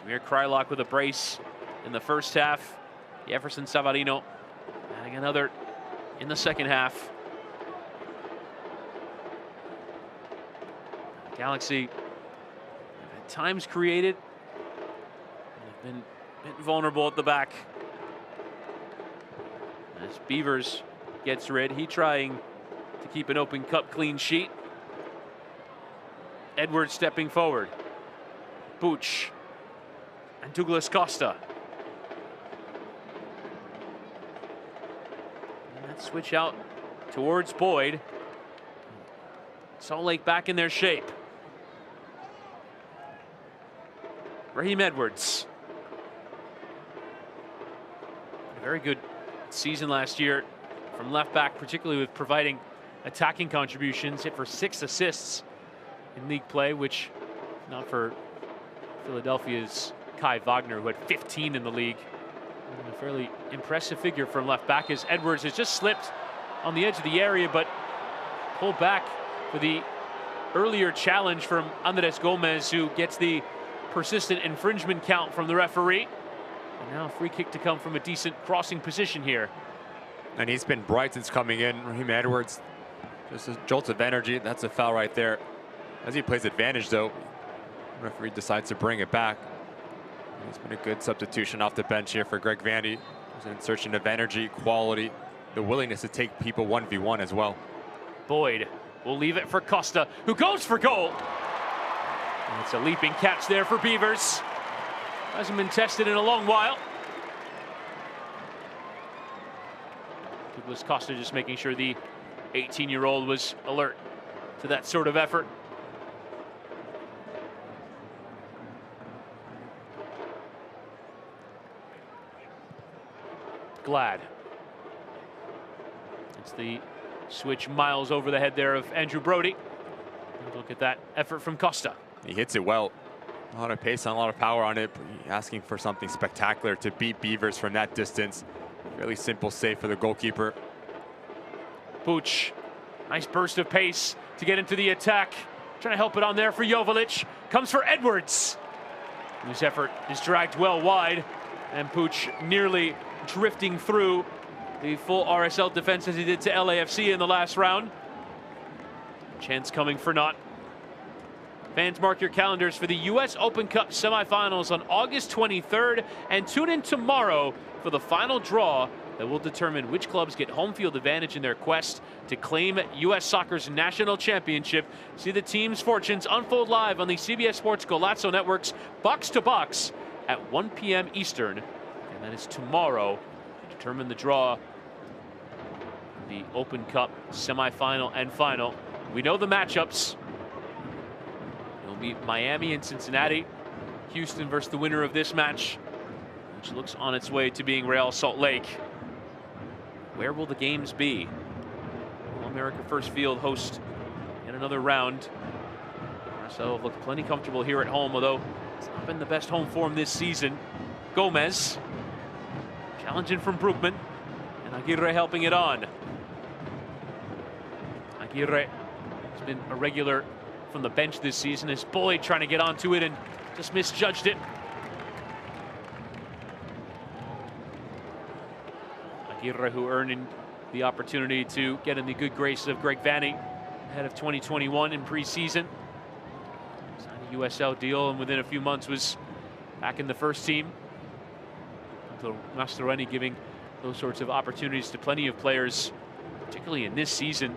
Amir Kreilach with a brace in the first half. Jefferson Savarino adding another in the second half. Galaxy at times created, they've been a bit vulnerable at the back. As Beavers gets rid, he trying to keep an Open Cup clean sheet. Edwards stepping forward. Booch and Douglas Costa. And that switch out towards Boyd. Salt Lake back in their shape. Raheem Edwards. A very good season last year from left back, particularly with providing attacking contributions. Hit for 6 assists in league play, which not for Philadelphia's Kai Wagner, who had 15 in the league. And a fairly impressive figure from left back, as Edwards has just slipped on the edge of the area, but pulled back for the earlier challenge from Andres Gomez, who gets the persistent infringement count from the referee. And now a free kick to come from a decent crossing position here. And he's been bright since coming in. Raheem Edwards, just a jolt of energy. That's a foul right there. As he plays advantage, though, the referee decides to bring it back. It's been a good substitution off the bench here for Greg Vandy. There's an insertion of energy, quality, the willingness to take people 1v1 as well. Boyd will leave it for Costa, who goes for goal. And it's a leaping catch there for Beavers. Hasn't been tested in a long while. Douglas Costa just making sure the 18-year-old was alert to that sort of effort. Glad. It's the switch miles over the head there of Andrew Brody. Look at that effort from Costa. He hits it well. A lot of pace and a lot of power on it, but asking for something spectacular to beat Beavers from that distance. Really simple save for the goalkeeper. Booch, nice burst of pace to get into the attack. Trying to help it on there for Joveljic. Comes for Edwards, whose effort is dragged well wide. And Booch nearly drifting through the full RSL defense as he did to LAFC in the last round. Chance coming for naught. Fans, mark your calendars for the U.S. Open Cup semifinals on August 23rd, and tune in tomorrow for the final draw that will determine which clubs get home field advantage in their quest to claim U.S. Soccer's national championship. See the team's fortunes unfold live on the CBS Sports Golazzo Network's Box to Box at 1 p.m. Eastern. And that is tomorrow to determine the draw, the Open Cup semifinal and final. We know the matchups. It'll be Miami and Cincinnati. Houston versus the winner of this match, which looks on its way to being Real Salt Lake. Where will the games be? Will America First Field host in another round? Marcelo looked plenty comfortable here at home, although it's not been the best home form this season. Gomez challenging from Brookman, and Aguirre helping it on. Aguirre has been a regular from the bench this season, as Boyd trying to get onto it and just misjudged it. Aguirre, who earned the opportunity to get in the good graces of Greg Vanny ahead of 2021 in preseason. Signed a USL deal, and within a few months was back in the first team. So Mastroeni giving those sorts of opportunities to plenty of players, particularly in this season.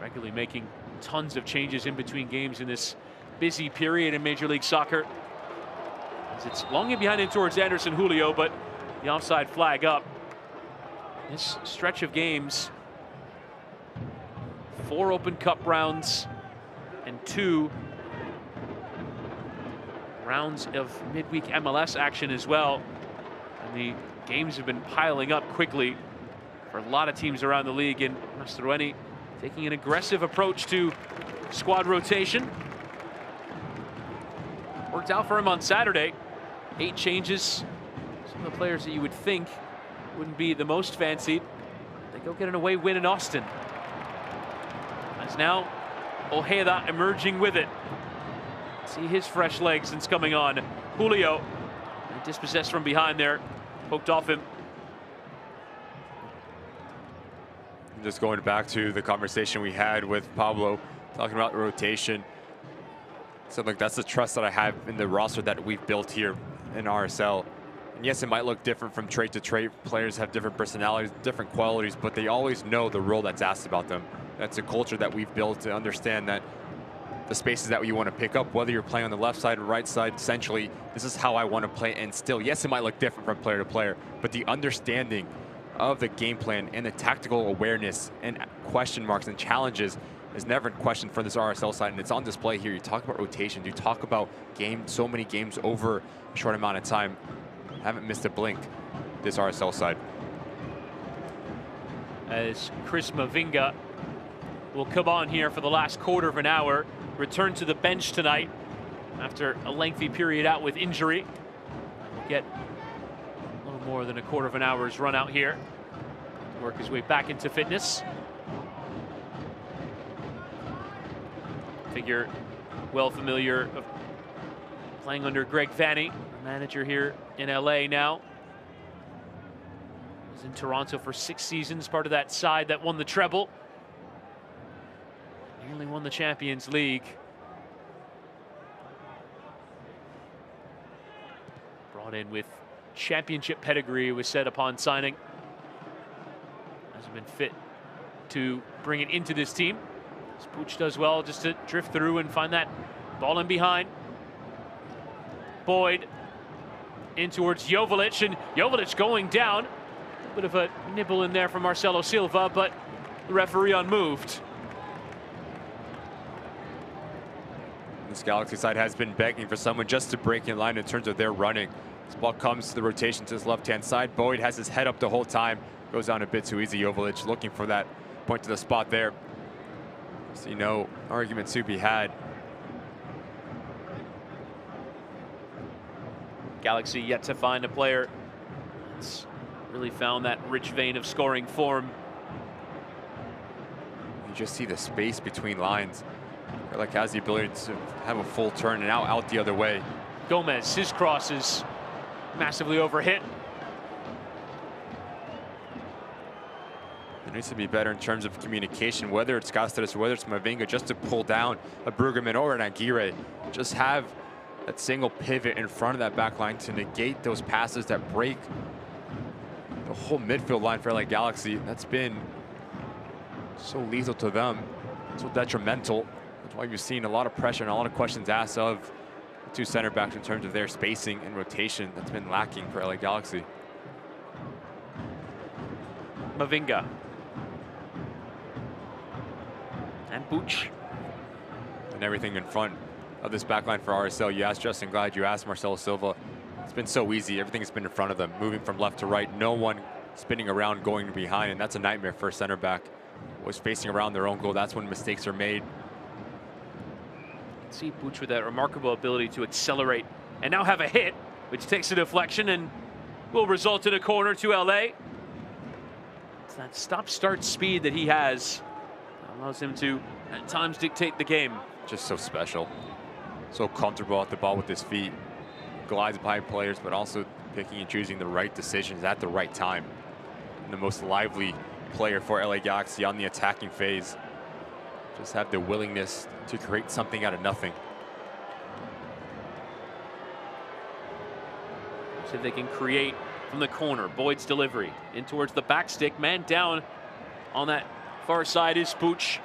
Regularly making tons of changes in between games in this busy period in Major League Soccer. As it's longing behind in towards Anderson Julio, but the offside flag up. This stretch of games, 4 Open Cup rounds and 2 rounds of midweek MLS action as well. And the games have been piling up quickly for a lot of teams around the league, and Mastroeni taking an aggressive approach to squad rotation. Worked out for him on Saturday. 8 changes. Some of the players that you would think wouldn't be the most fancied, they go get an away win in Austin. As now Ojeda emerging with it. See his fresh legs since coming on. Julio Dispossessed from behind there, poked off him. Just going back to the conversation we had with Pablo, talking about rotation. So look, that's the trust that I have in the roster that we've built here in RSL. And yes, it might look different from trait to trait. Players have different personalities, different qualities, but they always know the role that's asked about them. That's a culture that we've built to understand that the spaces that you want to pick up, whether you're playing on the left side or right side, essentially, this is how I want to play. And still, yes, it might look different from player to player, but the understanding of the game plan and the tactical awareness and question marks and challenges is never in question for this RSL side, and it's on display here. You talk about rotations, you talk about so many games over a short amount of time. Haven't missed a blink, this RSL side. As Chris Mavinga will come on here for the last quarter of an hour, return to the bench tonight after a lengthy period out with injury. We'll get a little more than a quarter of an hour's run out here. Work his way back into fitness. Figure well familiar of playing under Greg Vanney, manager here in LA now. Was in Toronto for 6 seasons, part of that side that won the treble. Nearly won the Champions League. Brought in with championship pedigree, was said upon signing. Hasn't been fit to bring it into this team. Pooch does well just to drift through and find that ball in behind. Boyd in towards Joveljic, and Joveljic going down. A bit of a nibble in there from Marcelo Silva, but the referee unmoved. This Galaxy side has been begging for someone just to break in line in terms of their running. This ball comes to the rotation to his left-hand side. Boyd has his head up the whole time. Goes down a bit too easy. Joveljic looking for that point to the spot there. See no argument to be had. Galaxy yet to find a player that's really found that rich vein of scoring form. You just see the space between lines. Like has the ability to have a full turn and out the other way. Gomez, his cross is massively overhit. There needs to be better in terms of communication, whether it's Cáceres or whether it's Mavinga, just to pull down a Brueggemann or an Aguirre. Just have that single pivot in front of that back line to negate those passes that break the whole midfield line for LA Galaxy. That's been so lethal to them, so detrimental. That's why you've seen a lot of pressure and a lot of questions asked of the two center backs in terms of their spacing and rotation. That's been lacking for LA Galaxy. Mavinga. And Pooch. And everything in front of this backline for RSL. You asked Justin, glad you asked Marcelo Silva. It's been so easy. Everything's been in front of them, moving from left to right. No one spinning around, going behind, and that's a nightmare for a center back. Always facing around their own goal. That's when mistakes are made. See Pooch with that remarkable ability to accelerate and now have a hit, which takes a deflection and will result in a corner to LA. It's that stop-start speed that he has that allows him to, at times, dictate the game. Just so special. So comfortable at the ball with his feet. Glides by players, but also picking and choosing the right decisions at the right time. And the most lively player for LA Galaxy on the attacking phase. Just have the willingness to create something out of nothing. See if they can create from the corner. Boyd's delivery in towards the back stick. Man down on that far side is Pooch.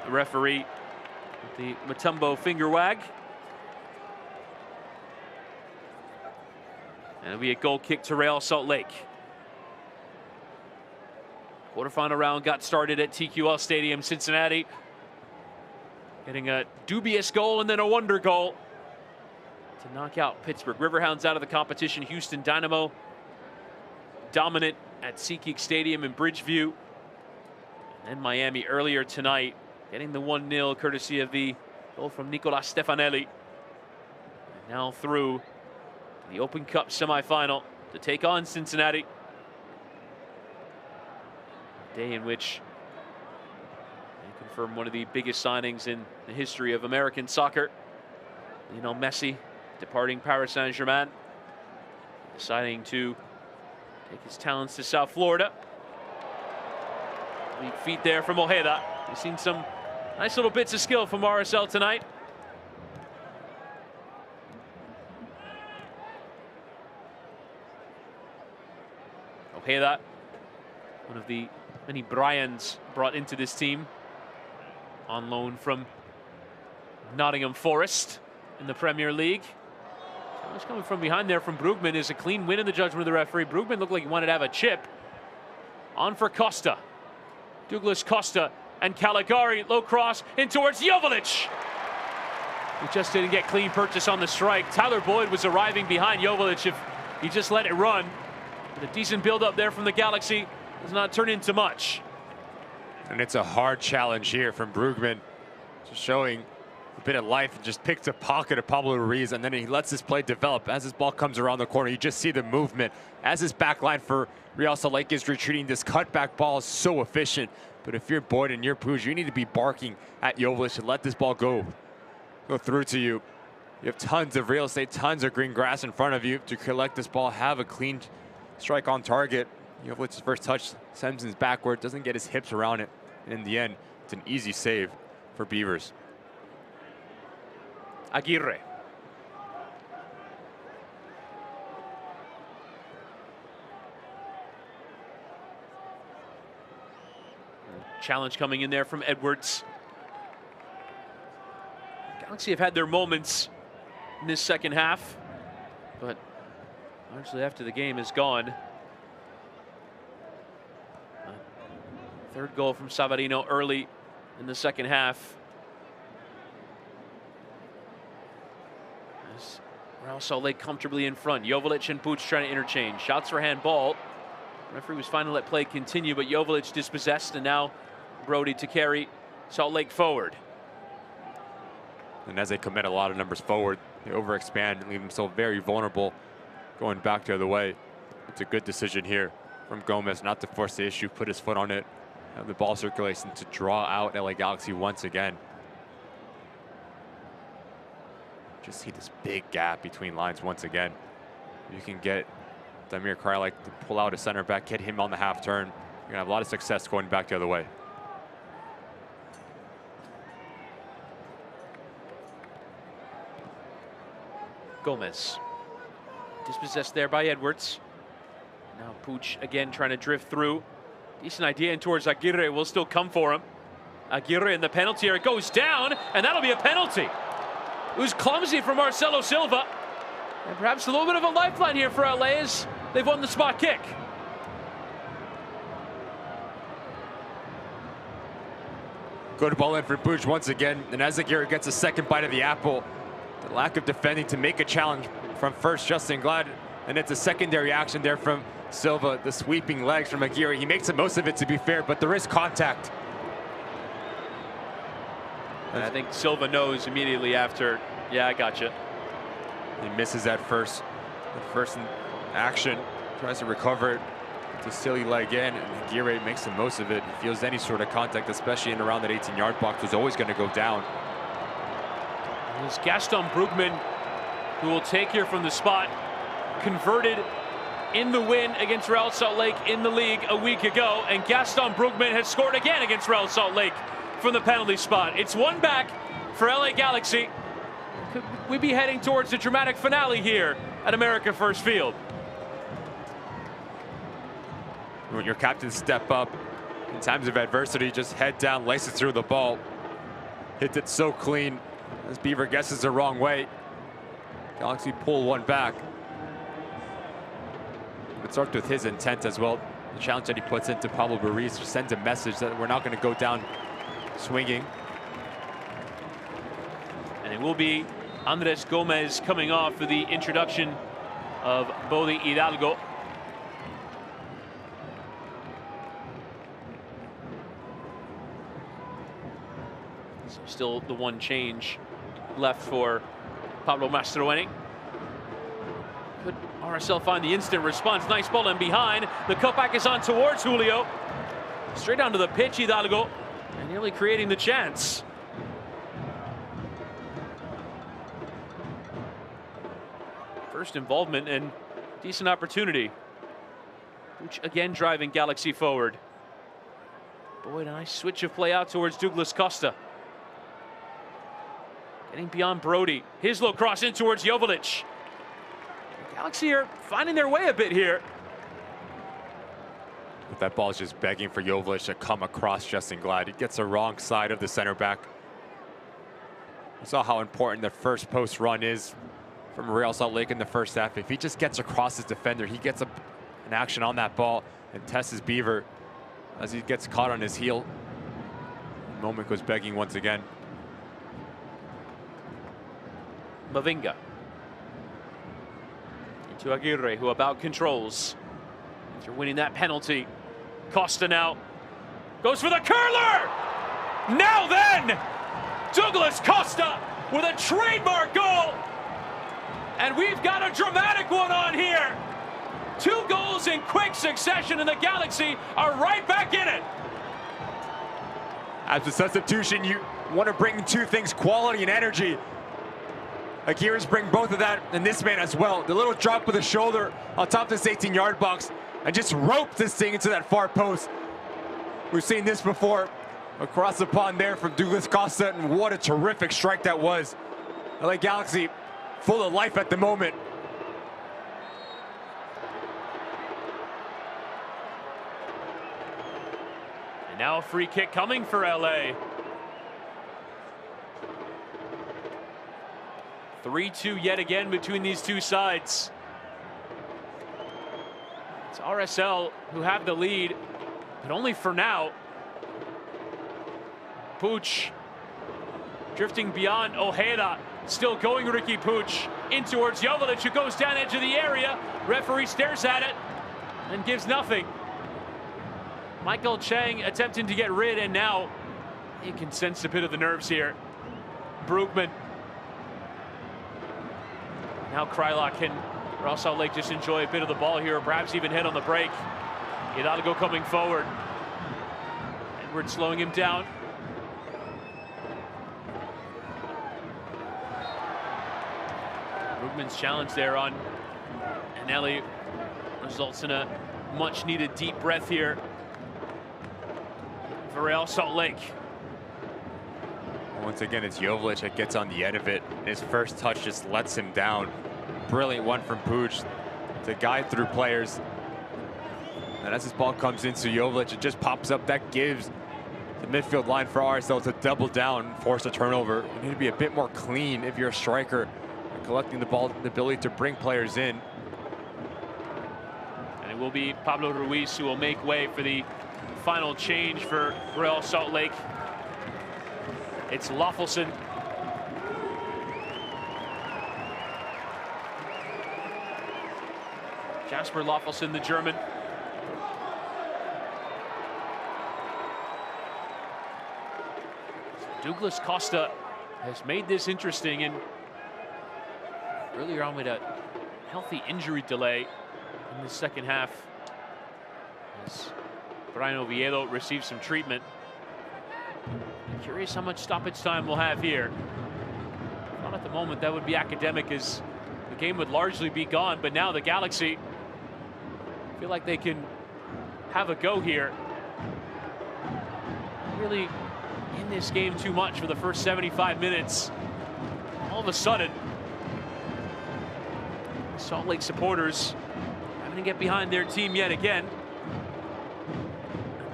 The referee with the Mutombo finger wag. And it'll be a goal kick to Real Salt Lake. Quarterfinal round got started at TQL Stadium, Cincinnati. Getting a dubious goal and then a wonder goal to knock out Pittsburgh. Riverhounds out of the competition. Houston Dynamo dominant at SeaTac Stadium in Bridgeview. And then Miami earlier tonight, getting the 1-0 courtesy of the goal from Nicolas Stefanelli. And now through the Open Cup semifinal to take on Cincinnati. A day in which they confirm one of the biggest signings in the history of American soccer. Lionel Messi departing Paris Saint-Germain, deciding to take his talents to South Florida. Weak feet there from Ojeda. We've seen some nice little bits of skill from RSL tonight. Ojeda, one of the many Bryans brought into this team, on loan from Nottingham Forest in the Premier League. Challenge coming from behind there from Brugman is a clean win in the judgment of the referee. Brugman looked like he wanted to have a chip. On for Costa. Douglas Costa and Caligari, low cross in towards Joveljic. He just didn't get clean purchase on the strike. Tyler Boyd was arriving behind Joveljic if he just let it run. But a decent build-up there from the Galaxy does not turn into much. And it's a hard challenge here from Brugman, just showing a bit of life, and just picks a pocket of Pablo Ruiz, and then he lets this play develop. As this ball comes around the corner, you just see the movement. As this back line for Real Salt Lake is retreating, this cutback ball is so efficient. But if you're Boyd and you're Puig, you need to be barking at Joveljic to let this ball go through to you. You have tons of real estate, tons of green grass in front of you to collect this ball, have a clean strike on target. Jovlic's first touch sends him backward, doesn't get his hips around it. And in the end, it's an easy save for Beavers. Aguirre. Challenge coming in there from Edwards. Galaxy have had their moments in this second half, but largely after the game is gone. Third goal from Savarino early in the second half. As Real Salt Lake comfortably in front. Joveljic and Puig trying to interchange. Shots for handball. Referee was fine to let play continue, but Joveljic dispossessed, and now Brody to carry Salt Lake forward. And as they commit a lot of numbers forward, they overexpand and leave themselves very vulnerable going back the other way. It's a good decision here from Gomez not to force the issue, put his foot on it, have the ball circulation to draw out LA Galaxy once again. Just see this big gap between lines once again. You can get Damir Krajlik to pull out a center back, get him on the half turn. You're gonna have a lot of success going back the other way. Gomez. Dispossessed there by Edwards. Now Puig again trying to drift through. Decent idea in towards Aguirre, will still come for him. Aguirre in the penalty area goes down, and that'll be a penalty. It was clumsy from Marcelo Silva. And perhaps a little bit of a lifeline here for LA as they've won the spot kick. Good ball in for Puig once again, and as Aguirre gets a second bite of the apple, the lack of defending to make a challenge from first Justin Glad, and it's a secondary action there from Silva, the sweeping legs from Aguirre. He makes the most of it, to be fair, but there is contact. And I think Silva knows immediately after, yeah, I gotcha. He misses that first action, tries to recover it. It's a silly leg in, and Aguirre makes the most of it. He feels any sort of contact, especially in around that 18-yard box, was always going to go down. It's Gaston Brugman who will take here from the spot. Converted in the win against Real Salt Lake in the league a week ago, and Gaston Brugman has scored again against Real Salt Lake from the penalty spot. It's one back for LA Galaxy. Could we be heading towards the dramatic finale here at America First Field? When your captains step up in times of adversity, just head down, lace it through the ball. Hits it so clean as Beaver guesses the wrong way. Galaxy pull one back. It starts with his intent as well. The challenge that he puts into Pablo Ruiz just sends a message that we're not going to go down swinging. And it will be Andres Gomez coming off for the introduction of Bodi Hidalgo. So still the one change left for Pablo Mastroeni. Could RSL find the instant response? Nice ball in behind. The cutback is on towards Julio. Straight onto the pitch, Hidalgo, and nearly creating the chance. first involvement and decent opportunity. Puch again driving Galaxy forward. Boyd, a nice switch of play out towards Douglas Costa. Getting beyond Brody. His low cross in towards Joveljic. Galaxy are finding their way a bit here. But that ball is just begging for Joveljic to come across Justin Glad. He gets the wrong side of the center back. We saw how important the first post run is from Real Salt Lake in the first half. If he just gets across his defender, he gets an action on that ball and tests his beaver as he gets caught on his heel. Moment was begging once again. Mavinga. Into Aguirre, who about controls. After winning that penalty. Costa now goes for the curler! Now then! Douglas Costa with a trademark goal! And we've got a dramatic one on here. 2 goals in quick succession, and the Galaxy are right back in it. As a substitution, you want to bring 2 things, quality and energy. Aguirre's bring both of that, and this man as well. The little drop with the shoulder on top of this 18-yard box, and just ropes this thing into that far post. We've seen this before. Across the pond there from Douglas Costa, and what a terrific strike that was. LA Galaxy full of life at the moment. And now a free kick coming for LA. 3-2 yet again between these two sides. It's RSL who have the lead, but only for now. Puch drifting beyond Ojeda, still going Ricky Puch in towards Joveljic, who goes down edge of the area. Referee stares at it and gives nothing. Michael Chang attempting to get rid, and now you can sense a bit of the nerves here. Brugman. Now Krylak can Real Salt Lake just enjoy a bit of the ball here, or perhaps even hit on the break. Hidalgo coming forward. Edwards slowing him down. Brugman's challenge there on Anelli results in a much needed deep breath here for Real Salt Lake. Once again, it's Joveljic that gets on the end of it. His first touch just lets him down. Brilliant one from Puch to guide through players. And as this ball comes into Joveljic, it just pops up. That gives the midfield line for RSL to double down, force a turnover. You need to be a bit more clean if you're a striker. Collecting the ball, the ability to bring players in. And it will be Pablo Ruiz who will make way for the final change for Real Salt Lake. It's Loffelson. Jasper Loffelson, the German. Douglas Costa has made this interesting, and earlier on with a healthy injury delay in the second half as Brian Oviedo received some treatment. I'm curious how much stoppage time we'll have here. Not at the moment, that would be academic, as the game would largely be gone, but now the Galaxy feel like they can have a go here. Really in this game too much for the first 75 minutes. All of a sudden, Salt Lake supporters having to get behind their team yet again.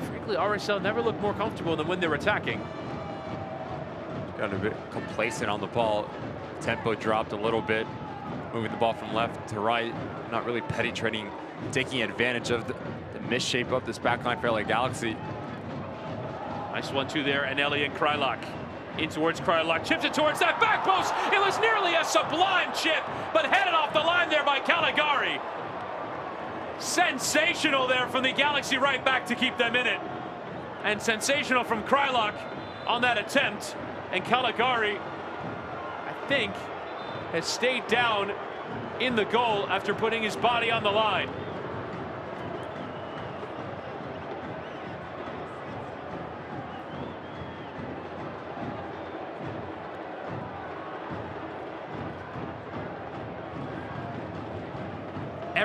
Frankly, RSL never looked more comfortable than when they're attacking. Got a bit complacent on the ball. Tempo dropped a little bit. Moving the ball from left to right. Not really penetrating, taking advantage of the misshape of this backline for LA Galaxy. Nice 1-2 there, Anelli and Krylak. In towards Krylak, chips it towards that back post. It was nearly a sublime chip, but headed off the line there by Caligari. Sensational there from the Galaxy right back to keep them in it. And sensational from Krylak on that attempt. And Caligari, I think, has stayed down in the goal after putting his body on the line.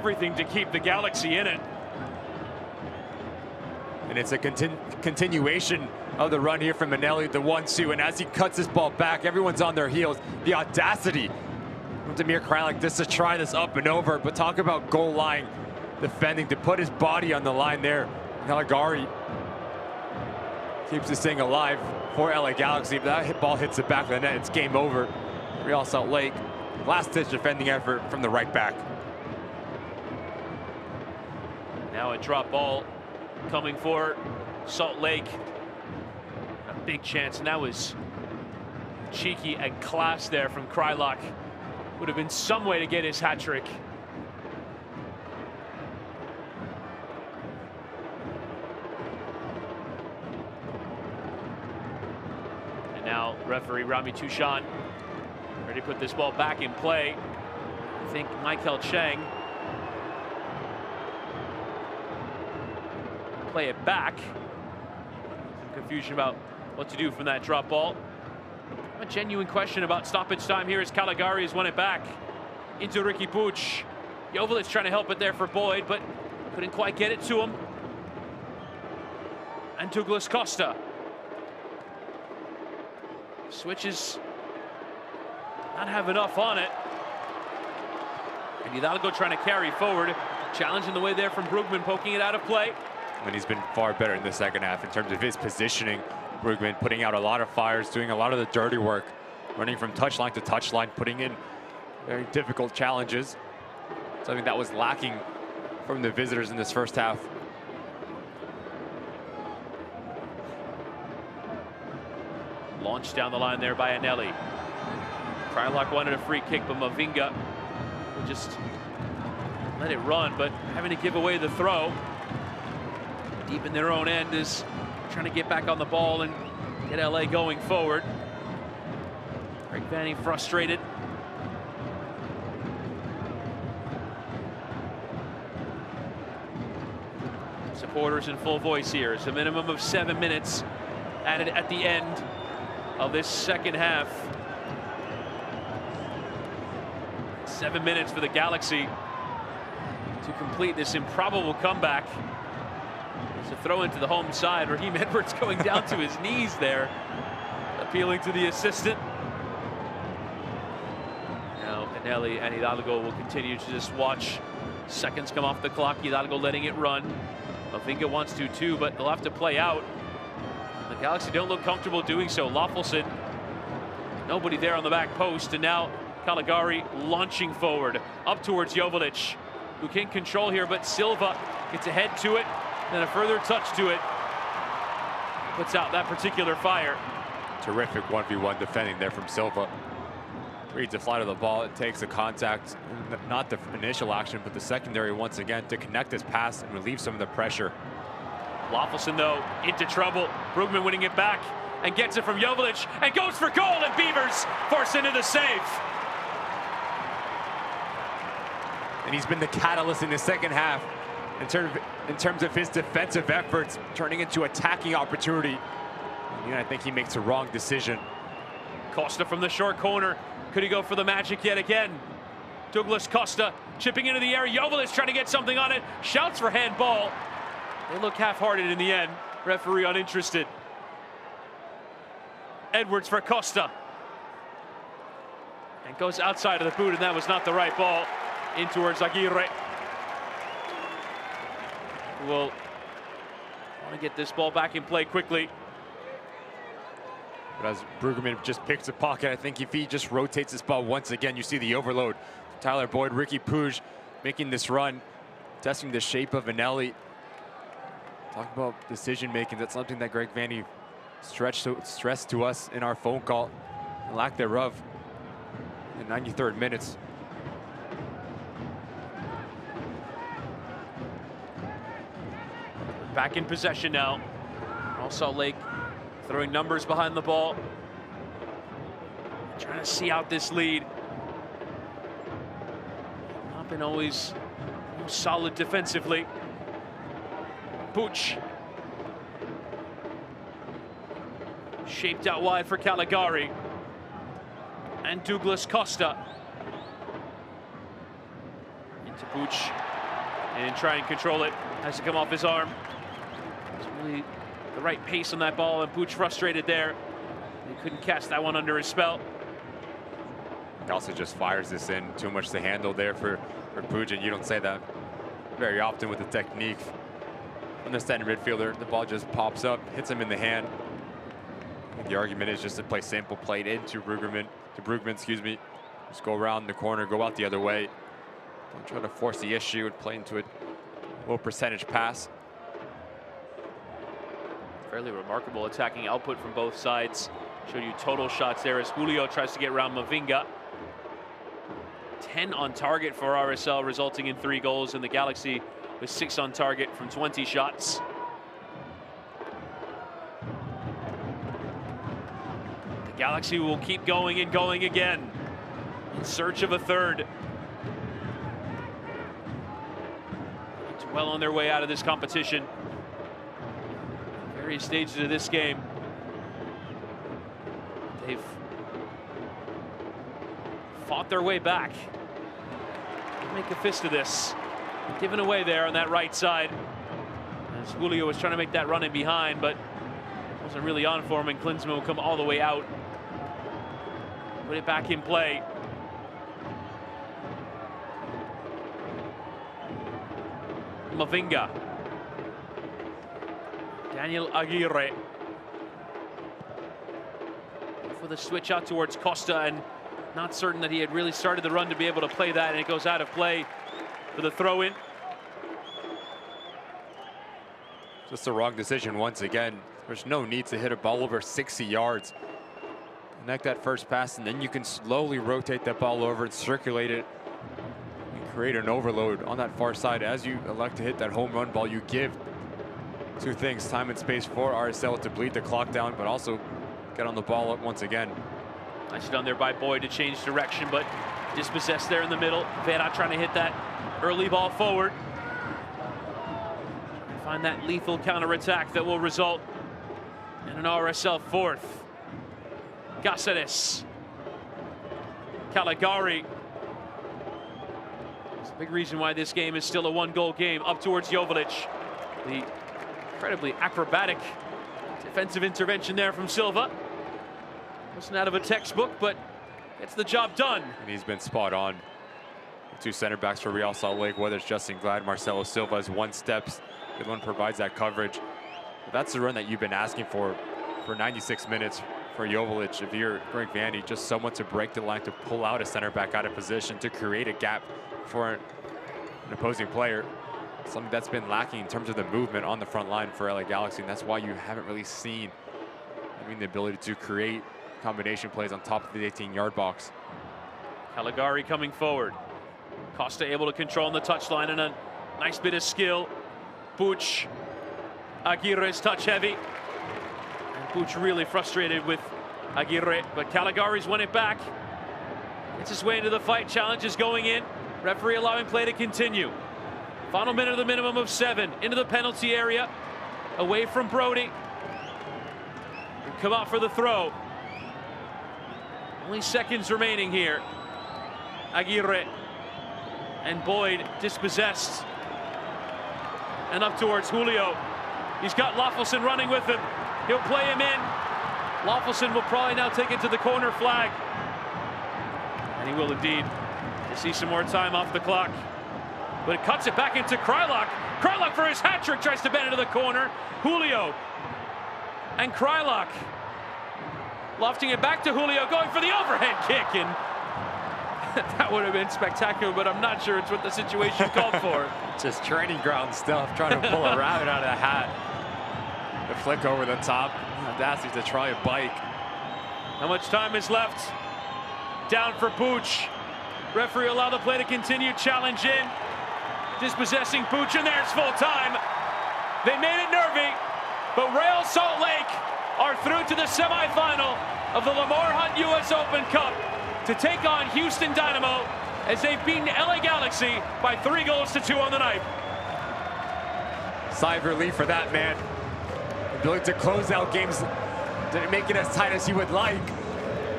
everything to keep the Galaxy in it. And it's a continuation of the run here from Manelli, the 1-2. And as he cuts this ball back, everyone's on their heels. The audacity from Damir Kreilach just to try this up and over. But talk about goal line defending, to put his body on the line there. Caligari keeps this thing alive for LA Galaxy. If that ball hits the back of the net, it's game over. Real Salt Lake, last-ditch defending effort from the right back. Now a drop ball coming for Salt Lake. A big chance, and that was cheeky and class there from Kreilach. Would have been some way to get his hat trick. And now referee Rami Touchon ready to put this ball back in play. I think Michael Cheng play it back. Some confusion about what to do from that drop ball. A genuine question about stoppage time here as Caligari has won it back into Ricky Puig. Joveljic trying to help it there for Boyd, but couldn't quite get it to him. And Douglas Costa switches, not have enough on it. And Hidalgo trying to carry forward, challenging the way there from Brugman, poking it out of play. And he's been far better in the second half in terms of his positioning. Brugman putting out a lot of fires, doing a lot of the dirty work, running from touchline to touchline, putting in very difficult challenges. Something that was lacking from the visitors in this first half. Launched down the line there by Anelli. Kreilach wanted a free kick, but Mavinga will just let it run, but having to give away the throw. Deep in their own end is trying to get back on the ball and get LA going forward. Greg Vanney frustrated. Supporters in full voice here. It's a minimum of 7 minutes added at the end of this second half. 7 minutes for the Galaxy to complete this improbable comeback. It's a throw into the home side. Raheem Edwards going down to his knees there, appealing to the assistant. Now Anelli and Hidalgo will continue to just watch seconds come off the clock. Hidalgo letting it run. Mavinga wants to too, but they'll have to play out. The Galaxy don't look comfortable doing so. Loffelson, nobody there on the back post, and now Caligari launching forward up towards Joveljic, who can control here, but Silva gets a head to it, then a further touch to it. Puts out that particular fire. Terrific 1v1 defending there from Silva. Reads the flight of the ball, it takes the contact, not the initial action, but the secondary once again to connect this pass and relieve some of the pressure. Loffelson, though, into trouble. Brugman winning it back and gets it from Joveljic and goes for goal, and Beavers force into the save. And he's been the catalyst in the second half in terms of his defensive efforts, turning into attacking opportunity. And I think he makes the wrong decision. Costa from the short corner. Could he go for the magic yet again? Douglas Costa chipping into the air. Joveljic trying to get something on it. Shouts for handball. They look half-hearted in the end. Referee uninterested. Edwards for Costa. And goes outside of the boot, and that was not the right ball. In towards Aguirre. Who will want to get this ball back in play quickly. But as Brugman just picks a pocket, I think if he just rotates this ball once again, you see the overload. Tyler Boyd, Ricky Puig making this run, testing the shape of Anelli. Talk about decision making. That's something that Greg Vanney stressed to us in our phone call, and lack thereof in 93rd minutes. Back in possession now. Real Salt Lake throwing numbers behind the ball. Trying to see out this lead. Not been always solid defensively. Puig. Shaped out wide for Caligari. And Douglas Costa. Into Puig. and try and control it. Has to come off his arm. It's really the right pace on that ball, and Puig frustrated there. He couldn't catch that one under his spell. Also just fires this in. Too much to handle there for Puig, and you don't say that very often with the technique. On the center midfielder, the ball just pops up, hits him in the hand. I think the argument is just to play simple, play it into Brugman, excuse me. Just go around the corner, go out the other way. Don't try to force the issue and play into a low percentage pass. Fairly remarkable attacking output from both sides. Showed you total shots there as Julio tries to get around Mavinga. 10 on target for RSL, resulting in 3 goals, and the Galaxy with 6 on target from 20 shots. The Galaxy will keep going and going again in search of a third. It's well on their way out of this competition. Various stages of this game. They've fought their way back. Make a fist of this. Given away there on that right side. As Julio was trying to make that run in behind, but wasn't really on for him, and Klinsmann will come all the way out. Put it back in play. Mavinga. Daniel Aguirre. For the switch out towards Costa, and not certain that he had really started the run to be able to play that, and it goes out of play for the throw-in. Just a wrong decision once again. There's no need to hit a ball over 60 yards. Connect that first pass, and then you can slowly rotate that ball over and circulate it and create an overload on that far side. As you elect to hit that home run ball, you give 2 things: time and space for RSL to bleed the clock down, but also get on the ball up once again. Nice done there by Boyd to change direction, but dispossessed there in the middle. Vera trying to hit that early ball forward. Find that lethal counterattack that will result in an RSL 4th. Cáceres. Caligari. It's a big reason why this game is still a 1-goal game. Up towards Joveljic. The incredibly acrobatic defensive intervention there from Silva. Wasn't out of a textbook, but gets the job done. And he's been spot on. The 2 center backs for Real Salt Lake, whether it's Justin Glad, Marcelo Silva, is 1 steps. The one provides that coverage. But that's the run that you've been asking for 96 minutes for Joveljic. If you're Greg Vandy, just someone to break the line, to pull out a center back out of position, to create a gap for an opposing player. Something that's been lacking in terms of the movement on the front line for LA Galaxy, and that's why you haven't really seen the ability to create combination plays on top of the 18-yard box. Caligari coming forward. Costa able to control on the touchline, and a nice bit of skill. Puig. Aguirre's touch heavy. And Puig really frustrated with Aguirre, but Caligari's won it back. Gets his way into the fight. Challenge is going in. Referee allowing play to continue. Final minute of the minimum of 7. Into the penalty area. Away from Brody. Come out for the throw. Only seconds remaining here. Aguirre and Boyd dispossessed. And up towards Julio. He's got Loffelson running with him. He'll play him in. Loffelson will probably now take it to the corner flag. And he will indeed. To see some more time off the clock. But it cuts it back into Kreilach. Kreilach for his hat trick tries to bend into the corner. Julio and Kreilach lofting it back to Julio, going for the overhead kick, and that would have been spectacular, but I'm not sure it's what the situation called for. Just training ground stuff, trying to pull a rabbit out of the hat. The flick over the top, audacity to try a bike. How much time is left? Down for Puig. Referee allow the play to continue, challenge in. Dispossessing Puig, and there's full time. They made it nervy, but Real Salt Lake are through to the semifinal of the Lamar Hunt U.S. Open Cup to take on Houston Dynamo as they've beaten LA Galaxy by 3-2 on the night. Sigh of relief for that man. Ability to close out games, didn't make it as tight as you would like.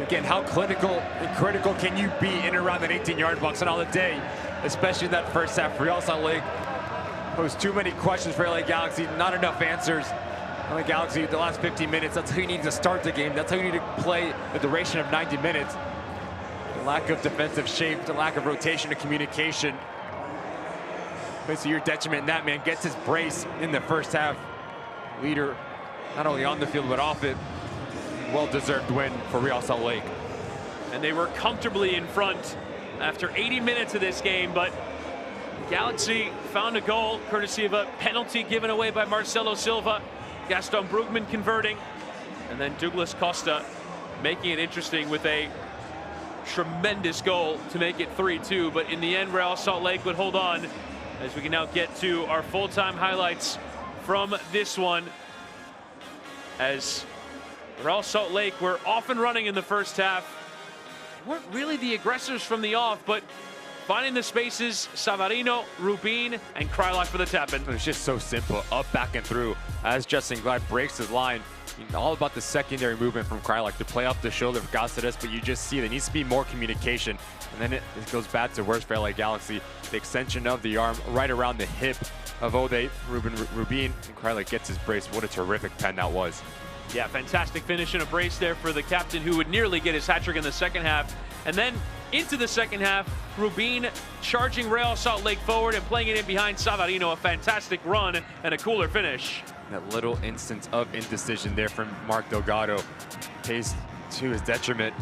Again, how clinical and critical can you be in and around that 18-yard box and on the day, especially in that first half? Real Salt Lake Posed too many questions for LA Galaxy, not enough answers. LA Galaxy, the last 15 minutes, that's how you need to start the game. That's how you need to play the duration of 90 minutes. The lack of defensive shape, the lack of rotation and communication. Plays to your detriment. That man gets his brace in the first half. Leader, not only on the field, but off it. Well-deserved win for Real Salt Lake. And they were comfortably in front after 80 minutes of this game, but Galaxy found a goal courtesy of a penalty given away by Marcelo Silva. Gaston Brugman converting, and then Douglas Costa making it interesting with a tremendous goal to make it 3-2. But in the end, Real Salt Lake would hold on, as we can now get to our full-time highlights from this one. As Real Salt Lake were off and running in the first half. Weren't really the aggressors from the off, but finding the spaces, Savarino, Rubin, and Krylak for the tap-in. It's just so simple, up, back, and through. As Justin Glad breaks his line, all about the secondary movement from Krylak to play off the shoulder of Cáceres, but you just see there needs to be more communication. And then it goes bad to worse for LA Galaxy. The extension of the arm right around the hip of Ode, Rubin, and Krylak gets his brace. What a terrific pen that was. Yeah, fantastic finish and a brace there for the captain, who would nearly get his hat trick in the second half. And then into the second half, Rubin charging Real Salt Lake forward and playing it in behind Savarino. A fantastic run and a cooler finish. That little instance of indecision there from Mark Delgado pays to his detriment.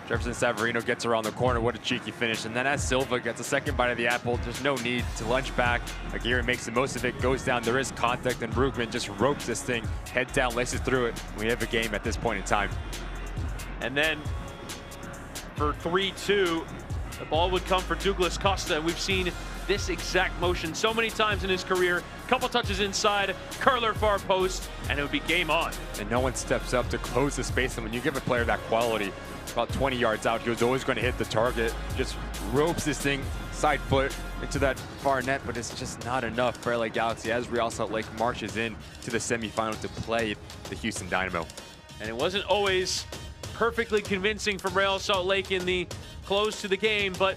Jefferson Savarino gets around the corner. What a cheeky finish. And then as Silva gets a second bite of the apple, there's no need to lunge back. Aguirre makes the most of it, goes down. There is contact, and Brugman just ropes this thing, head down, laces through it. We have a game at this point in time. And then for 3-2, the ball would come for Douglas Costa. We've seen this exact motion so many times in his career. Couple touches inside, curler far post, and it would be game on. And no one steps up to close the space. And when you give a player that quality, about 20 yards out, he was always going to hit the target. Just ropes this thing side foot into that far net, but it's just not enough for LA Galaxy as Real Salt Lake marches in to the semifinal to play the Houston Dynamo. And it wasn't always perfectly convincing from Real Salt Lake in the close to the game, but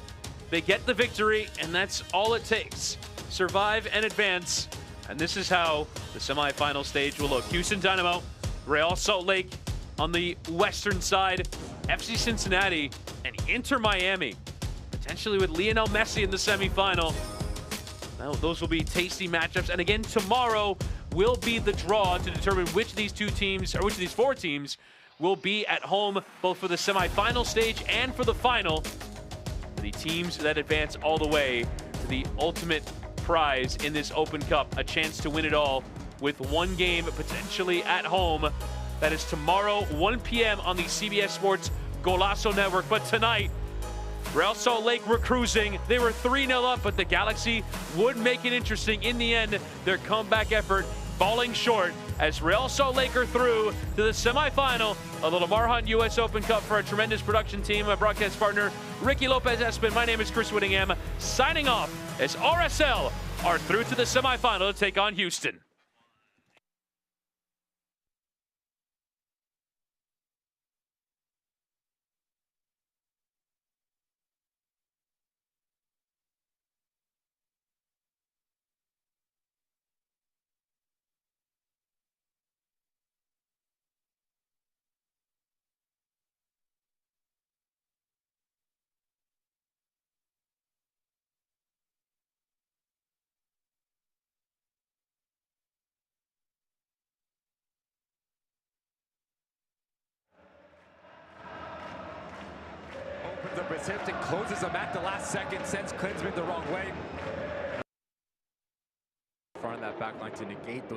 they get the victory, and that's all it takes. Survive and advance, and this is how the semifinal stage will look. Houston Dynamo, Real Salt Lake on the western side, FC Cincinnati, and Inter Miami, potentially with Lionel Messi in the semifinal. Now, those will be tasty matchups, and again, tomorrow will be the draw to determine which of these two teams, or which of these four teams, will be at home both for the semifinal stage and for the final. The teams that advance all the way to the ultimate prize in this Open Cup, a chance to win it all with one game potentially at home. That is tomorrow, 1 p.m. on the CBS Sports Golazo Network. But tonight, Real Salt Lake were cruising. They were 3-0 up, but the Galaxy would make it interesting. In the end, their comeback effort falling short as Real Salt Lake are through to the semifinal of the Lamar Hunt U.S. Open Cup. For a tremendous production team, my broadcast partner, Ricky Lopez-Espin, my name is Chris Whittingham, signing off as RSL are through to the semifinal to take on Houston. Opens up his hips and closes them at the last second, sends Klinsmann the wrong way. Front of that back line to negate those